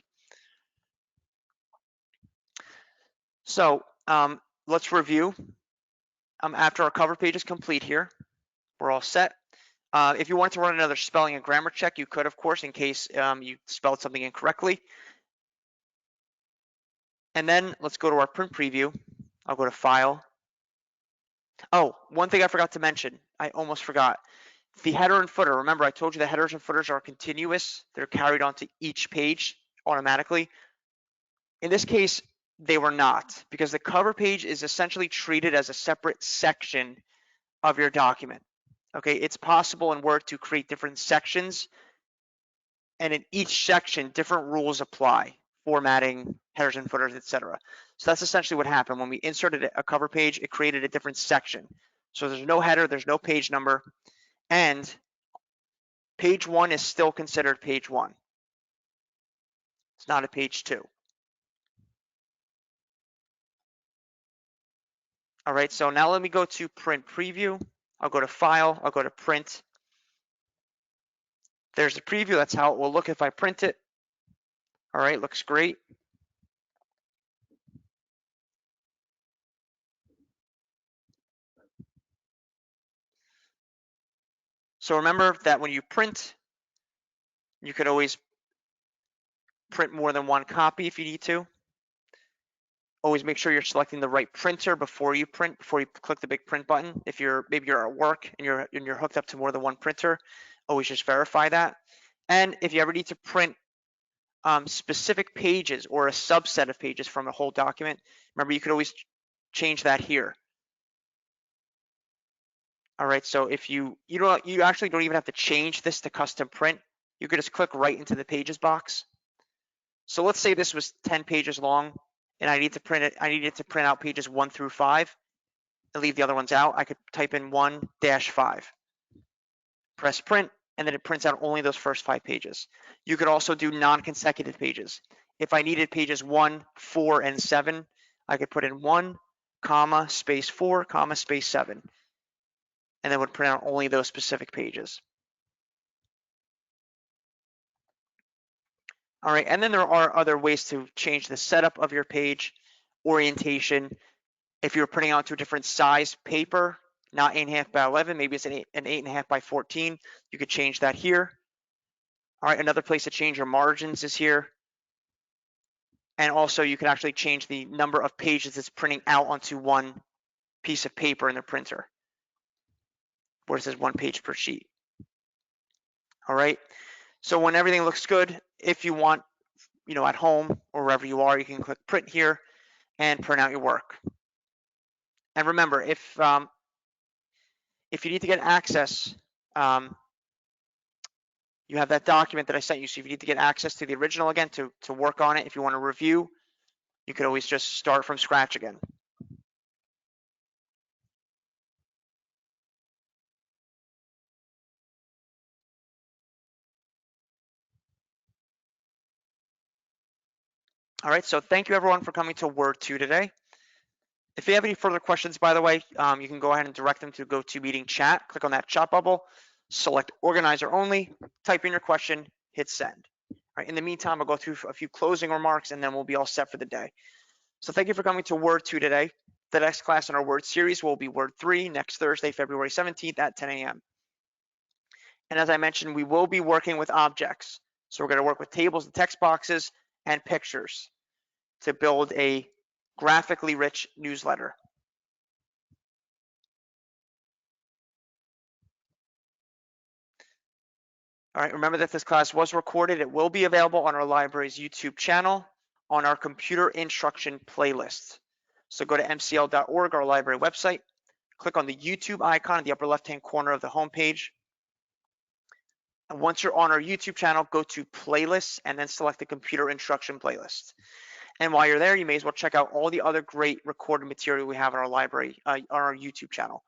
So let's review. After our cover page is complete here, we're all set. If you wanted to run another spelling and grammar check, you could, of course, in case you spelled something incorrectly. And then let's go to our print preview. I'll go to File. Oh, one thing I forgot to mention. I almost forgot. The header and footer. Remember, I told you the headers and footers are continuous. They're carried onto each page automatically. In this case, they were not, because the cover page is essentially treated as a separate section of your document. Okay, it's possible in Word to create different sections, and in each section, different rules apply, formatting, headers and footers, etc. So that's essentially what happened. When we inserted a cover page, it created a different section. So there's no header, there's no page number, and page 1 is still considered page 1. It's not a page 2. All right, so now let me go to print preview. I'll go to File, I'll go to Print. There's the preview, that's how it will look if I print it. All right, looks great. So remember that when you print, you could always print more than one copy if you need to. Always make sure you're selecting the right printer before you print, before you click the big print button. If maybe you're at work and you're hooked up to more than one printer, always just verify that. And if you ever need to print specific pages or a subset of pages from a whole document, remember you could always change that here. All right, so if you actually don't even have to change this to custom print. You could just click right into the pages box. So let's say this was 10 pages long and I needed to print out pages 1 through 5 and leave the other ones out. I could type in 1-5, press print, and then it prints out only those first 5 pages. You could also do non-consecutive pages. If I needed pages 1, 4, and 7, I could put in 1, comma, space 4, comma, space 7, and then would print out only those specific pages. All right, and then there are other ways to change the setup of your page, orientation. If you're printing out to a different size paper, not 8.5 by 11, maybe it's an 8.5 by 14, you could change that here. All right, another place to change your margins is here. And also you can actually change the number of pages it's printing out onto one piece of paper in the printer, where it says 1 page per sheet. All right, so when everything looks good, if you want, at home or wherever you are, you can click print here and print out your work. And remember, if you need to get access, you have that document that I sent you. So if you need to get access to the original again to work on it, if you want to review, you could always just start from scratch again. All right, so thank you everyone for coming to Word 2 today. If you have any further questions, by the way, you can go ahead and direct them to GoToMeeting chat. Click on that chat bubble, select Organizer Only, type in your question, hit send. All right, in the meantime, I'll go through a few closing remarks and then we'll be all set for the day. So thank you for coming to Word 2 today. The next class in our Word series will be Word 3 next Thursday, February 17th at 10 a.m. And as I mentioned, we will be working with objects. So we're going to work with tables and text boxes and pictures to build a graphically rich newsletter. All right, remember that this class was recorded. It will be available on our library's YouTube channel on our computer instruction playlist. So go to mcl.org, our library website, click on the YouTube icon in the upper left-hand corner of the homepage. And once you're on our YouTube channel, go to playlists and then select the computer instruction playlist. And while you're there, you may as well check out all the other great recorded material we have in our library, on our YouTube channel,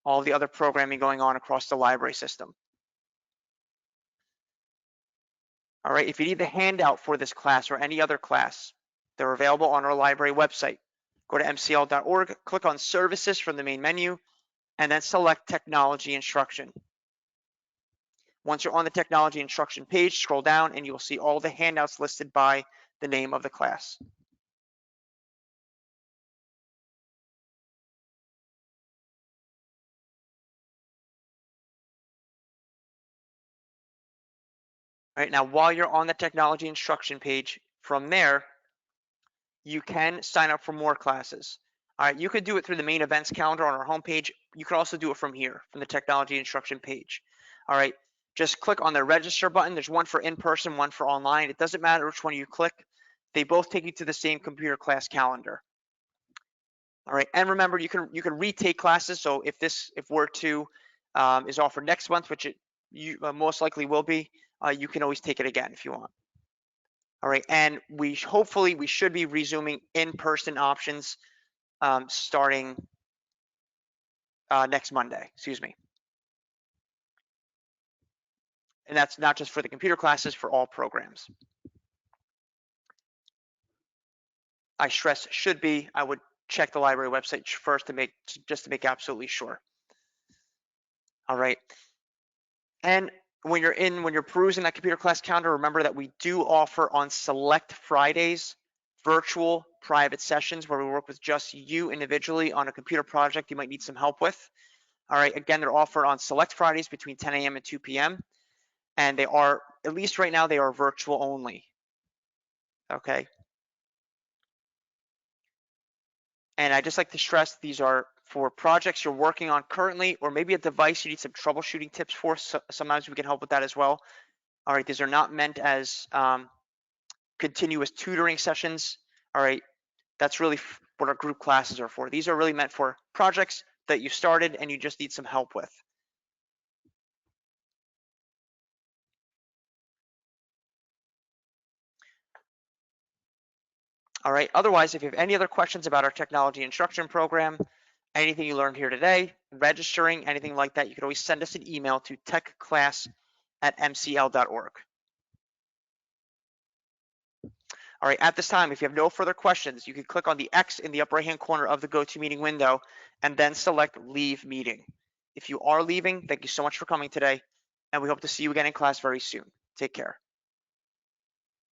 all the other programming going on across the library system. All right, if you need the handout for this class or any other class, they're available on our library website. Go to mcl.org, click on Services from the main menu, and then select Technology Instruction. Once you're on the Technology Instruction page, scroll down and you will see all the handouts listed by the name of the class. All right, now while you're on the Technology Instruction page, from there, you can sign up for more classes. All right, you could do it through the main events calendar on our homepage. You could also do it from here, from the Technology Instruction page. All right, just click on the register button. There's one for in-person, one for online. It doesn't matter which one you click. They both take you to the same computer class calendar. All right, and remember, you can retake classes. So if Word 2 is offered next month, which you most likely will be, you can always take it again if you want. All right, and hopefully we should be resuming in-person options starting next Monday, excuse me. And that's not just for the computer classes, for all programs. I stress should be. I would check the library website first to make absolutely sure. All right. And when you're perusing that computer class calendar, remember that we do offer on select Fridays virtual private sessions where we work with just you individually on a computer project you might need some help with. All right, again, they're offered on select Fridays between 10 a.m. and 2 p.m. And they are, at least right now, they are virtual only. Okay. And I just like to stress these are for projects you're working on currently, or maybe a device you need some troubleshooting tips for. So sometimes we can help with that as well. All right, these are not meant as continuous tutoring sessions. All right, that's really what our group classes are for. These are really meant for projects that you started and you just need some help with. All right, otherwise, if you have any other questions about our technology instruction program, anything you learned here today, registering, anything like that, you can always send us an email to techclass@mcl.org. All right, at this time, if you have no further questions, you can click on the X in the upper right-hand corner of the GoToMeeting window and then select Leave Meeting. If you are leaving, thank you so much for coming today, and we hope to see you again in class very soon. Take care.